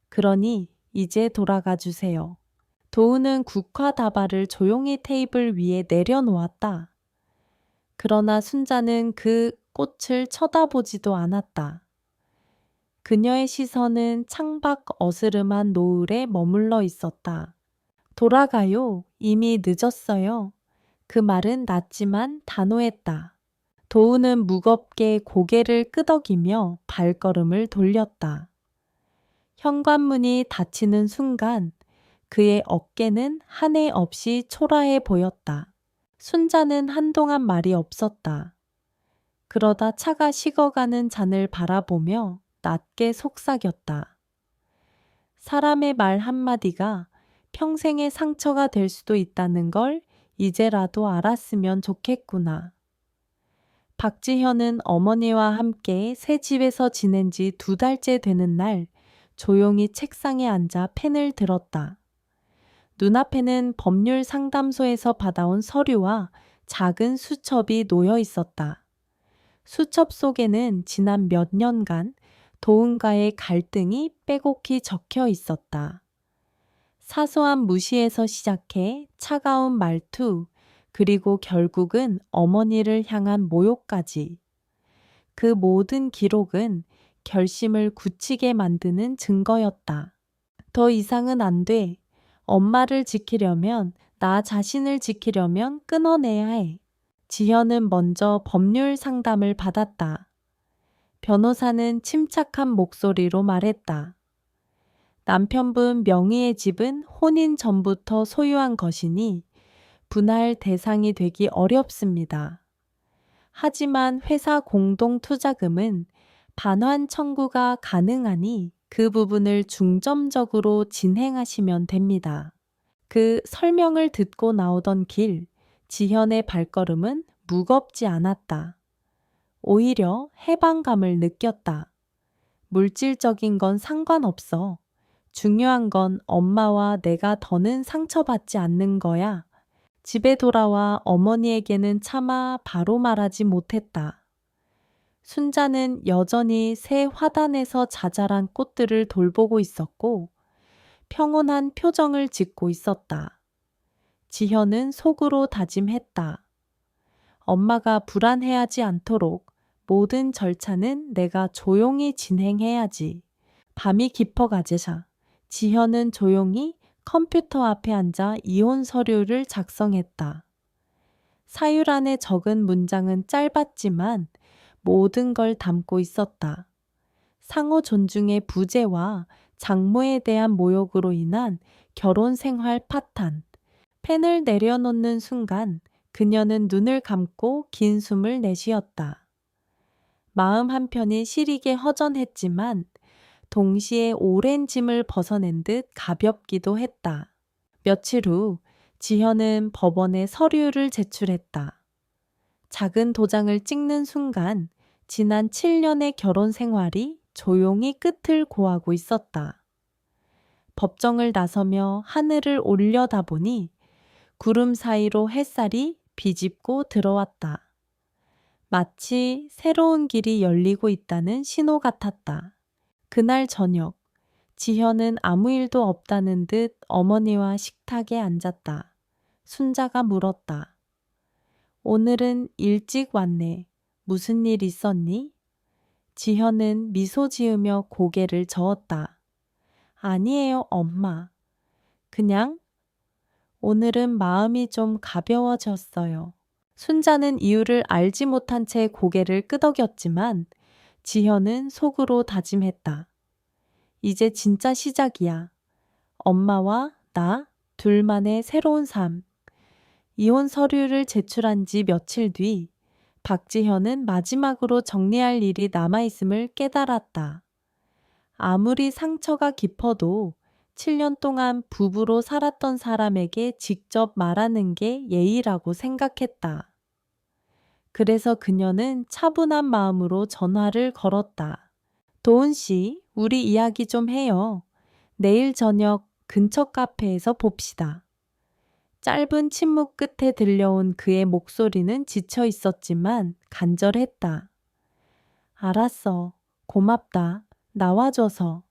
그러니 이제 돌아가 주세요. 도훈은 국화 다발을 조용히 테이블 위에 내려놓았다. 그러나 순자는 그 꽃을 쳐다보지도 않았다. 그녀의 시선은 창밖 어스름한 노을에 머물러 있었다. 돌아가요. 이미 늦었어요. 그 말은 낮지만 단호했다. 도훈은 무겁게 고개를 끄덕이며 발걸음을 돌렸다. 현관문이 닫히는 순간 그의 어깨는 한해 없이 초라해 보였다. 순자는 한동안 말이 없었다. 그러다 차가 식어가는 잔을 바라보며 낮게 속삭였다. 사람의 말 한마디가 평생의 상처가 될 수도 있다는 걸 이제라도 알았으면 좋겠구나. 박지현은 어머니와 함께 새 집에서 지낸 지 2달째 되는 날 조용히 책상에 앉아 펜을 들었다. 눈앞에는 법률 상담소에서 받아온 서류와 작은 수첩이 놓여 있었다. 수첩 속에는 지난 몇 년간 도훈과의 갈등이 빼곡히 적혀 있었다. 사소한 무시에서 시작해 차가운 말투, 그리고 결국은 어머니를 향한 모욕까지. 그 모든 기록은 결심을 굳히게 만드는 증거였다. 더 이상은 안 돼. 엄마를 지키려면, 나 자신을 지키려면 끊어내야 해. 지현은 먼저 법률 상담을 받았다. 변호사는 침착한 목소리로 말했다. 남편분 명의의 집은 혼인 전부터 소유한 것이니 분할 대상이 되기 어렵습니다. 하지만 회사 공동투자금은 반환 청구가 가능하니 그 부분을 중점적으로 진행하시면 됩니다. 그 설명을 듣고 나오던 길, 지현의 발걸음은 무겁지 않았다. 오히려 해방감을 느꼈다. 물질적인 건 상관없어. 중요한 건 엄마와 내가 더는 상처받지 않는 거야. 집에 돌아와 어머니에게는 차마 바로 말하지 못했다. 순자는 여전히 새 화단에서 자잘한 꽃들을 돌보고 있었고 평온한 표정을 짓고 있었다. 지현은 속으로 다짐했다. 엄마가 불안해하지 않도록 모든 절차는 내가 조용히 진행해야지. 밤이 깊어가자 지현은 조용히 컴퓨터 앞에 앉아 이혼 서류를 작성했다. 사율 안에 적은 문장은 짧았지만 모든 걸 담고 있었다. 상호 존중의 부재와 장모에 대한 모욕으로 인한 결혼 생활 파탄. 펜을 내려놓는 순간 그녀는 눈을 감고 긴 숨을 내쉬었다. 마음 한편이 시리게 허전했지만 동시에 오랜 짐을 벗어낸 듯 가볍기도 했다. 며칠 후 지현은 법원에 서류를 제출했다. 작은 도장을 찍는 순간 지난 7년의 결혼 생활이 조용히 끝을 고하고 있었다. 법정을 나서며 하늘을 올려다보니 구름 사이로 햇살이 비집고 들어왔다. 마치 새로운 길이 열리고 있다는 신호 같았다. 그날 저녁, 지현은 아무 일도 없다는 듯 어머니와 식탁에 앉았다. 순자가 물었다. 오늘은 일찍 왔네. 무슨 일 있었니? 지현은 미소 지으며 고개를 저었다. 아니에요, 엄마. 그냥 오늘은 마음이 좀 가벼워졌어요. 순자는 이유를 알지 못한 채 고개를 끄덕였지만 지현은 속으로 다짐했다. 이제 진짜 시작이야. 엄마와 나 둘만의 새로운 삶. 이혼 서류를 제출한 지 며칠 뒤 박지현은 마지막으로 정리할 일이 남아있음을 깨달았다. 아무리 상처가 깊어도 7년 동안 부부로 살았던 사람에게 직접 말하는 게 예의라고 생각했다. 그래서 그녀는 차분한 마음으로 전화를 걸었다. 도훈 씨, 우리 이야기 좀 해요. 내일 저녁 근처 카페에서 봅시다. 짧은 침묵 끝에 들려온 그의 목소리는 지쳐 있었지만 간절했다. 알았어. 고맙다. 나와줘서.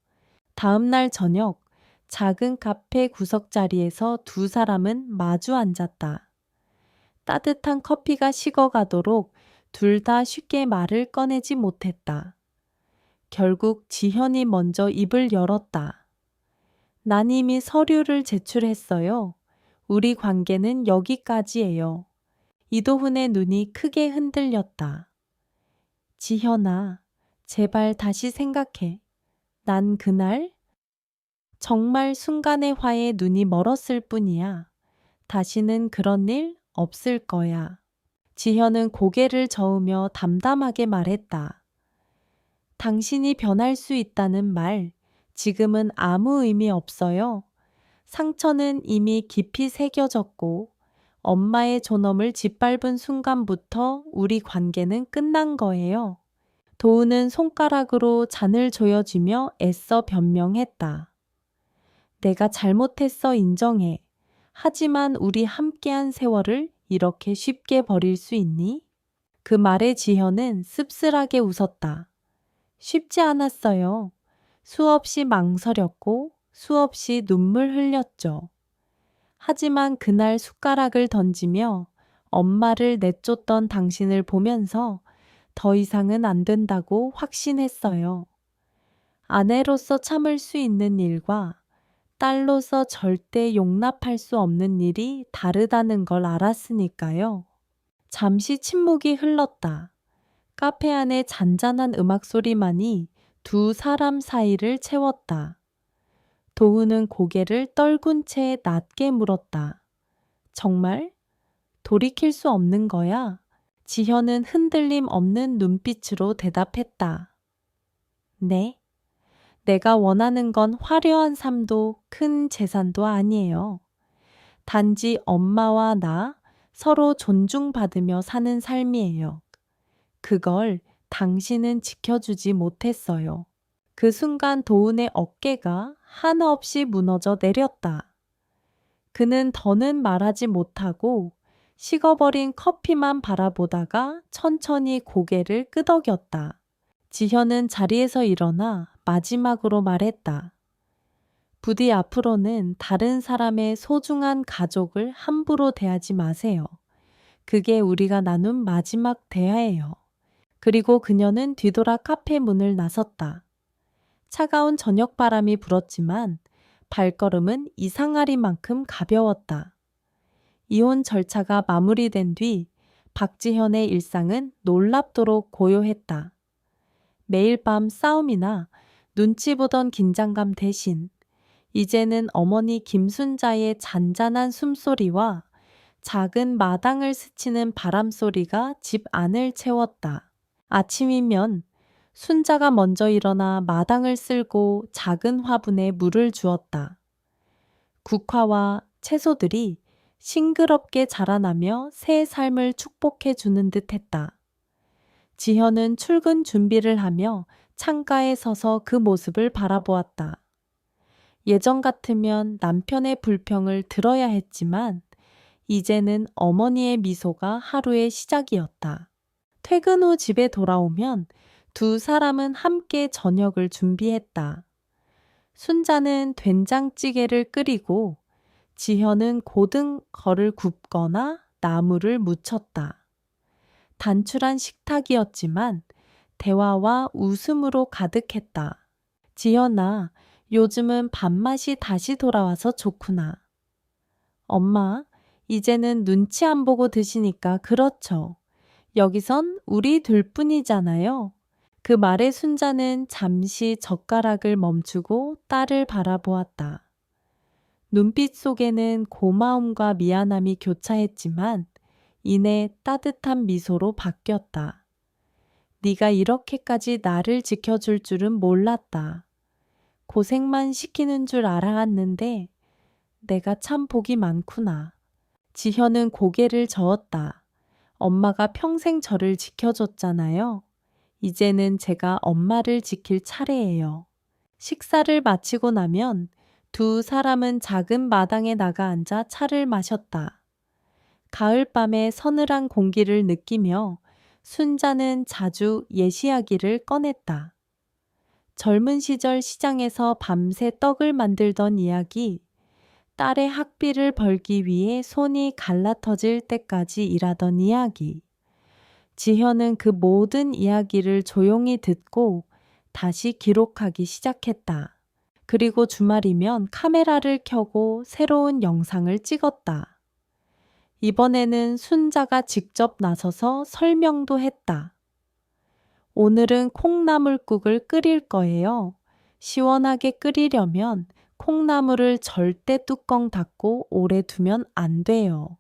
다음 날 저녁 작은 카페 구석자리에서 두 사람은 마주 앉았다. 따뜻한 커피가 식어가도록 둘 다 쉽게 말을 꺼내지 못했다. 결국 지현이 먼저 입을 열었다. 난 이미 서류를 제출했어요. 우리 관계는 여기까지예요. 이도훈의 눈이 크게 흔들렸다. 지현아, 제발 다시 생각해. 난 그날 정말 순간의 화에 눈이 멀었을 뿐이야. 다시는 그런 일 없을 거야. 지현은 고개를 저으며 담담하게 말했다. 당신이 변할 수 있다는 말, 지금은 아무 의미 없어요. 상처는 이미 깊이 새겨졌고 엄마의 존엄을 짓밟은 순간부터 우리 관계는 끝난 거예요. 도우는 손가락으로 잔을 조여주며 애써 변명했다. 내가 잘못했어 인정해. 하지만 우리 함께한 세월을 이렇게 쉽게 버릴 수 있니? 그 말에 지현은 씁쓸하게 웃었다. 쉽지 않았어요. 수없이 망설였고 수없이 눈물 흘렸죠. 하지만 그날 숟가락을 던지며 엄마를 내쫓던 당신을 보면서 더 이상은 안 된다고 확신했어요. 아내로서 참을 수 있는 일과 딸로서 절대 용납할 수 없는 일이 다르다는 걸 알았으니까요. 잠시 침묵이 흘렀다. 카페 안의 잔잔한 음악 소리만이 두 사람 사이를 채웠다. 도훈은 고개를 떨군 채 낮게 물었다. 정말? 돌이킬 수 없는 거야? 지현은 흔들림 없는 눈빛으로 대답했다. 네. 내가 원하는 건 화려한 삶도 큰 재산도 아니에요. 단지 엄마와 나 서로 존중받으며 사는 삶이에요. 그걸 당신은 지켜주지 못했어요. 그 순간 도훈의 어깨가 한없이 무너져 내렸다. 그는 더는 말하지 못하고 식어버린 커피만 바라보다가 천천히 고개를 끄덕였다. 지현은 자리에서 일어나 마지막으로 말했다. 부디 앞으로는 다른 사람의 소중한 가족을 함부로 대하지 마세요. 그게 우리가 나눈 마지막 대화예요. 그리고 그녀는 뒤돌아 카페 문을 나섰다. 차가운 저녁바람이 불었지만 발걸음은 이상하리만큼 가벼웠다. 이혼 절차가 마무리된 뒤 박지현의 일상은 놀랍도록 고요했다. 매일 밤 싸움이나 눈치 보던 긴장감 대신 이제는 어머니 김순자의 잔잔한 숨소리와 작은 마당을 스치는 바람소리가 집 안을 채웠다. 아침이면 순자가 먼저 일어나 마당을 쓸고 작은 화분에 물을 주었다. 국화와 채소들이 싱그럽게 자라나며 새 삶을 축복해 주는 듯 했다. 지현은 출근 준비를 하며 창가에 서서 그 모습을 바라보았다. 예전 같으면 남편의 불평을 들어야 했지만 이제는 어머니의 미소가 하루의 시작이었다. 퇴근 후 집에 돌아오면 두 사람은 함께 저녁을 준비했다. 순자는 된장찌개를 끓이고 지현은 고등어를 굽거나 나물을 무쳤다. 단출한 식탁이었지만 대화와 웃음으로 가득했다. 지현아, 요즘은 밥맛이 다시 돌아와서 좋구나. 엄마, 이제는 눈치 안 보고 드시니까 그렇죠. 여기선 우리 둘뿐이잖아요. 그 말에 순자는 잠시 젓가락을 멈추고 딸을 바라보았다. 눈빛 속에는 고마움과 미안함이 교차했지만 이내 따뜻한 미소로 바뀌었다. 네가 이렇게까지 나를 지켜줄 줄은 몰랐다. 고생만 시키는 줄 알았는데 내가 참 복이 많구나. 지현은 고개를 저었다. 엄마가 평생 저를 지켜줬잖아요. 이제는 제가 엄마를 지킬 차례예요. 식사를 마치고 나면 두 사람은 작은 마당에 나가 앉아 차를 마셨다. 가을밤의 서늘한 공기를 느끼며 순자는 자주 옛 이야기를 꺼냈다. 젊은 시절 시장에서 밤새 떡을 만들던 이야기, 딸의 학비를 벌기 위해 손이 갈라터질 때까지 일하던 이야기. 지현은 그 모든 이야기를 조용히 듣고 다시 기록하기 시작했다. 그리고 주말이면 카메라를 켜고 새로운 영상을 찍었다. 이번에는 순자가 직접 나서서 설명도 했다. 오늘은 콩나물국을 끓일 거예요. 시원하게 끓이려면 콩나물을 절대 뚜껑 닫고 오래 두면 안 돼요.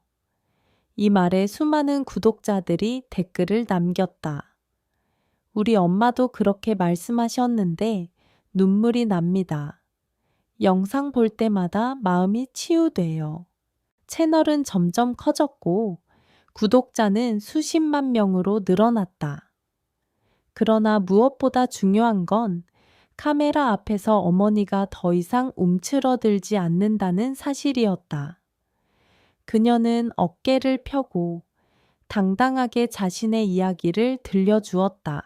이 말에 수많은 구독자들이 댓글을 남겼다. 우리 엄마도 그렇게 말씀하셨는데 눈물이 납니다. 영상 볼 때마다 마음이 치유돼요. 채널은 점점 커졌고 구독자는 수십만 명으로 늘어났다. 그러나 무엇보다 중요한 건 카메라 앞에서 어머니가 더 이상 움츠러들지 않는다는 사실이었다. 그녀는 어깨를 펴고 당당하게 자신의 이야기를 들려주었다.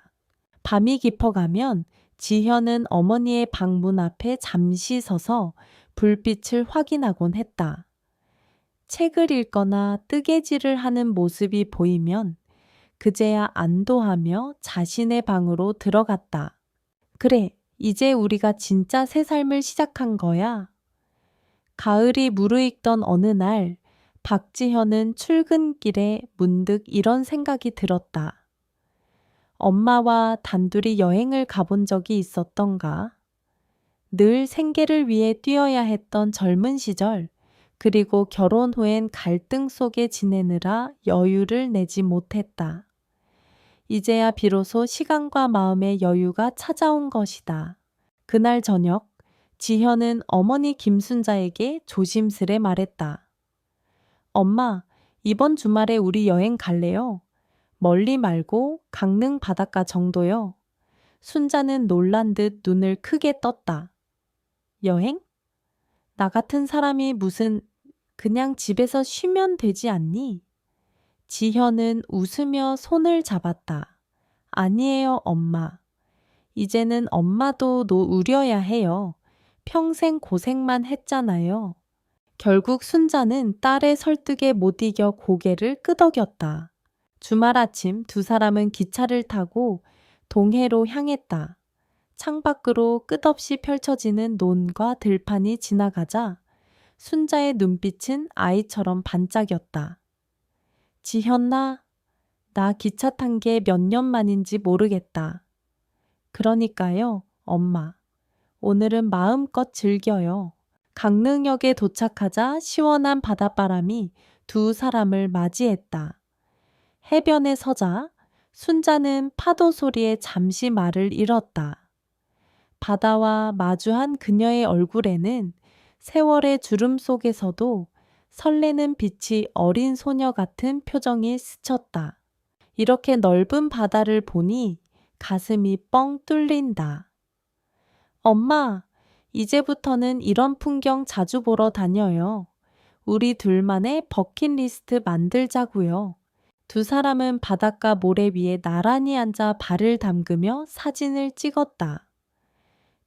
밤이 깊어가면 지현은 어머니의 방문 앞에 잠시 서서 불빛을 확인하곤 했다. 책을 읽거나 뜨개질을 하는 모습이 보이면 그제야 안도하며 자신의 방으로 들어갔다. 그래, 이제 우리가 진짜 새 삶을 시작한 거야. 가을이 무르익던 어느 날 박지현은 출근길에 문득 이런 생각이 들었다. 엄마와 단둘이 여행을 가본 적이 있었던가? 늘 생계를 위해 뛰어야 했던 젊은 시절, 그리고 결혼 후엔 갈등 속에 지내느라 여유를 내지 못했다. 이제야 비로소 시간과 마음의 여유가 찾아온 것이다. 그날 저녁, 지현은 어머니 김순자에게 조심스레 말했다. 엄마, 이번 주말에 우리 여행 갈래요? 멀리 말고 강릉 바닷가 정도요. 순자는 놀란 듯 눈을 크게 떴다. 여행? 나 같은 사람이 무슨 그냥 집에서 쉬면 되지 않니? 지현은 웃으며 손을 잡았다. 아니에요, 엄마. 이제는 엄마도 우려야 해요. 평생 고생만 했잖아요. 결국 순자는 딸의 설득에 못 이겨 고개를 끄덕였다. 주말 아침 두 사람은 기차를 타고 동해로 향했다. 창밖으로 끝없이 펼쳐지는 논과 들판이 지나가자 순자의 눈빛은 아이처럼 반짝였다. 지현아, 나 기차 탄 게 몇 년 만인지 모르겠다. 그러니까요, 엄마. 오늘은 마음껏 즐겨요. 강릉역에 도착하자 시원한 바닷바람이 두 사람을 맞이했다. 해변에 서자 순자는 파도 소리에 잠시 말을 잃었다. 바다와 마주한 그녀의 얼굴에는 세월의 주름 속에서도 설레는 빛이 어린 소녀 같은 표정이 스쳤다. 이렇게 넓은 바다를 보니 가슴이 뻥 뚫린다. 엄마, 이제부터는 이런 풍경 자주 보러 다녀요. 우리 둘만의 버킷리스트 만들자고요. 두 사람은 바닷가 모래 위에 나란히 앉아 발을 담그며 사진을 찍었다.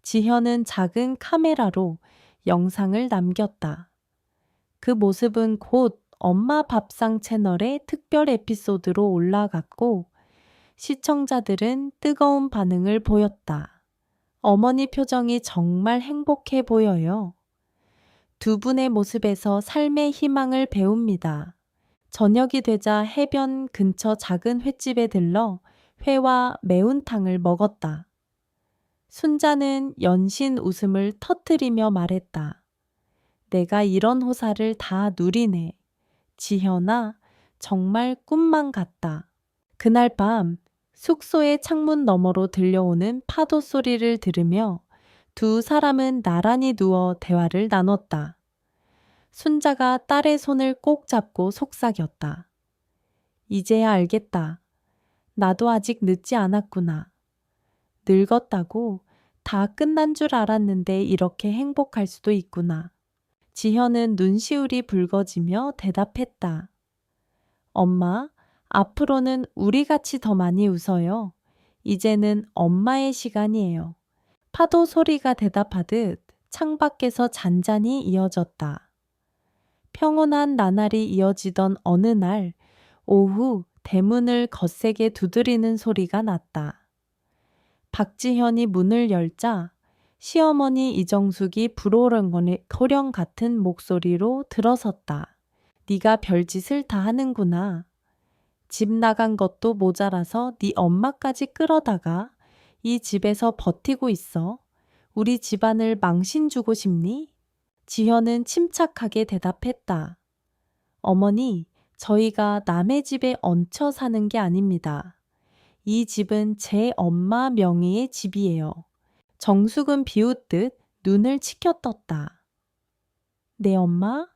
지현은 작은 카메라로 영상을 남겼다. 그 모습은 곧 엄마 밥상 채널의 특별 에피소드로 올라갔고 시청자들은 뜨거운 반응을 보였다. 어머니 표정이 정말 행복해 보여요. 두 분의 모습에서 삶의 희망을 배웁니다. 저녁이 되자 해변 근처 작은 횟집에 들러 회와 매운탕을 먹었다. 순자는 연신 웃음을 터뜨리며 말했다. 내가 이런 호사를 다 누리네. 지현아, 정말 꿈만 같다. 그날 밤 숙소의 창문 너머로 들려오는 파도 소리를 들으며 두 사람은 나란히 누워 대화를 나눴다. 순자가 딸의 손을 꼭 잡고 속삭였다. 이제야 알겠다. 나도 아직 늦지 않았구나. 늙었다고 다 끝난 줄 알았는데 이렇게 행복할 수도 있구나. 지현은 눈시울이 붉어지며 대답했다. 엄마, 앞으로는 우리 같이 더 많이 웃어요. 이제는 엄마의 시간이에요. 파도 소리가 대답하듯 창밖에서 잔잔히 이어졌다. 평온한 나날이 이어지던 어느 날 오후 대문을 거세게 두드리는 소리가 났다. 박지현이 문을 열자 시어머니 이정숙이 불호령 같은 목소리로 들어섰다. 네가 별짓을 다 하는구나. 집 나간 것도 모자라서 네 엄마까지 끌어다가 이 집에서 버티고 있어. 우리 집안을 망신 주고 싶니? 지현은 침착하게 대답했다. 어머니, 저희가 남의 집에 얹혀 사는 게 아닙니다. 이 집은 제 엄마 명의의 집이에요. 정숙은 비웃듯 눈을 치켜떴다. 내 엄마?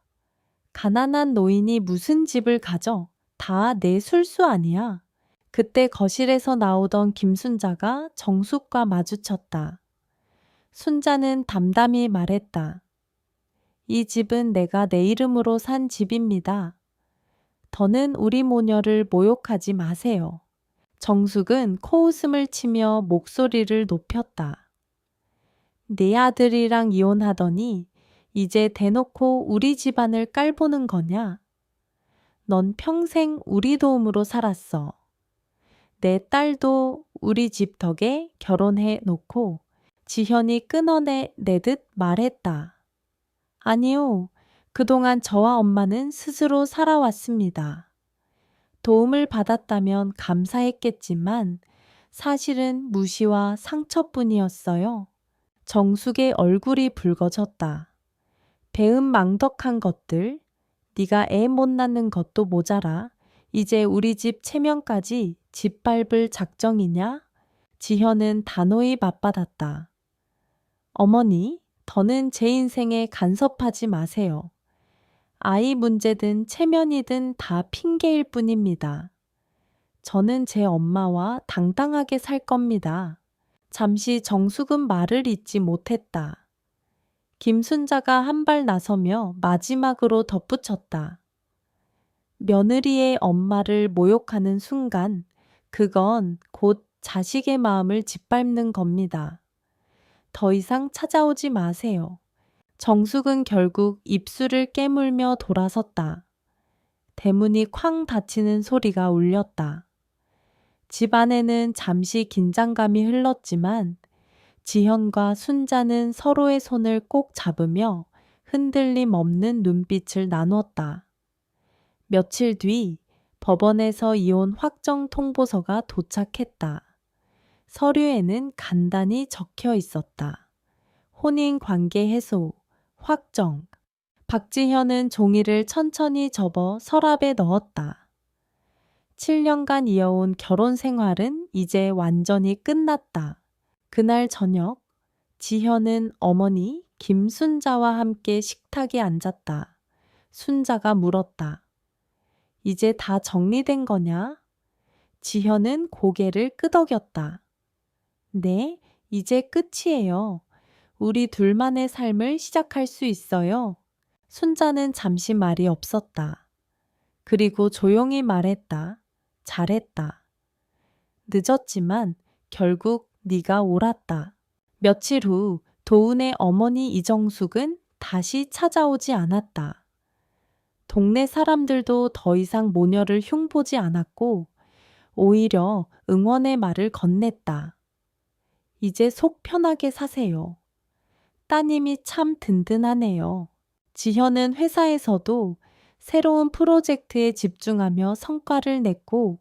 가난한 노인이 무슨 집을 가져? 다 내 술수 아니야. 그때 거실에서 나오던 김순자가 정숙과 마주쳤다. 순자는 담담히 말했다. 이 집은 내가 내 이름으로 산 집입니다. 더는 우리 모녀를 모욕하지 마세요. 정숙은 코웃음을 치며 목소리를 높였다. 네 아들이랑 이혼하더니 이제 대놓고 우리 집안을 깔보는 거냐? 넌 평생 우리 도움으로 살았어. 내 딸도 우리 집 덕에 결혼해 놓고 지현이 끊어내듯 말했다. 아니요. 그동안 저와 엄마는 스스로 살아왔습니다. 도움을 받았다면 감사했겠지만 사실은 무시와 상처뿐이었어요. 정숙의 얼굴이 붉어졌다. 배은망덕한 것들, 네가 애 못 낳는 것도 모자라 이제 우리 집 체면까지 짓밟을 작정이냐? 지현은 단호히 맞받았다. 어머니, 더는 제 인생에 간섭하지 마세요. 아이 문제든 체면이든 다 핑계일 뿐입니다. 저는 제 엄마와 당당하게 살 겁니다. 잠시 정숙은 말을 잇지 못했다. 김순자가 한 발 나서며 마지막으로 덧붙였다. 며느리의 엄마를 모욕하는 순간 그건 곧 자식의 마음을 짓밟는 겁니다. 더 이상 찾아오지 마세요. 정숙은 결국 입술을 깨물며 돌아섰다. 대문이 쾅 닫히는 소리가 울렸다. 집 안에는 잠시 긴장감이 흘렀지만 지현과 순자는 서로의 손을 꼭 잡으며 흔들림 없는 눈빛을 나누었다. 며칠 뒤 법원에서 이혼 확정 통보서가 도착했다. 서류에는 간단히 적혀 있었다. 혼인관계 해소, 확정. 박지현은 종이를 천천히 접어 서랍에 넣었다. 7년간 이어온 결혼 생활은 이제 완전히 끝났다. 그날 저녁, 지현은 어머니 김순자와 함께 식탁에 앉았다. 순자가 물었다. 이제 다 정리된 거냐? 지현은 고개를 끄덕였다. 네, 이제 끝이에요. 우리 둘만의 삶을 시작할 수 있어요. 순자는 잠시 말이 없었다. 그리고 조용히 말했다. 잘했다. 늦었지만 결국 네가 옳았다. 며칠 후 도은의 어머니 이정숙은 다시 찾아오지 않았다. 동네 사람들도 더 이상 모녀를 흉보지 않았고 오히려 응원의 말을 건넸다. 이제 속 편하게 사세요. 따님이 참 든든하네요. 지현은 회사에서도 새로운 프로젝트에 집중하며 성과를 냈고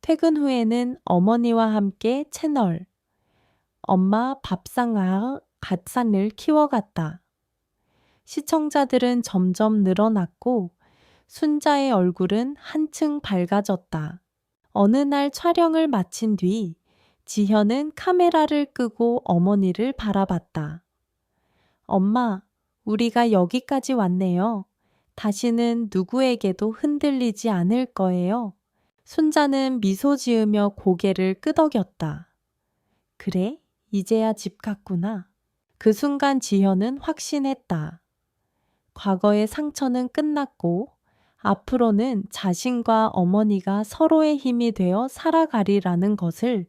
퇴근 후에는 어머니와 함께 채널 엄마 밥상아 갓산을 키워갔다. 시청자들은 점점 늘어났고 순자의 얼굴은 한층 밝아졌다. 어느 날 촬영을 마친 뒤 지현은 카메라를 끄고 어머니를 바라봤다. 엄마, 우리가 여기까지 왔네요. 다시는 누구에게도 흔들리지 않을 거예요. 순자는 미소 지으며 고개를 끄덕였다. 그래, 이제야 집 갔구나. 그 순간 지현은 확신했다. 과거의 상처는 끝났고 앞으로는 자신과 어머니가 서로의 힘이 되어 살아가리라는 것을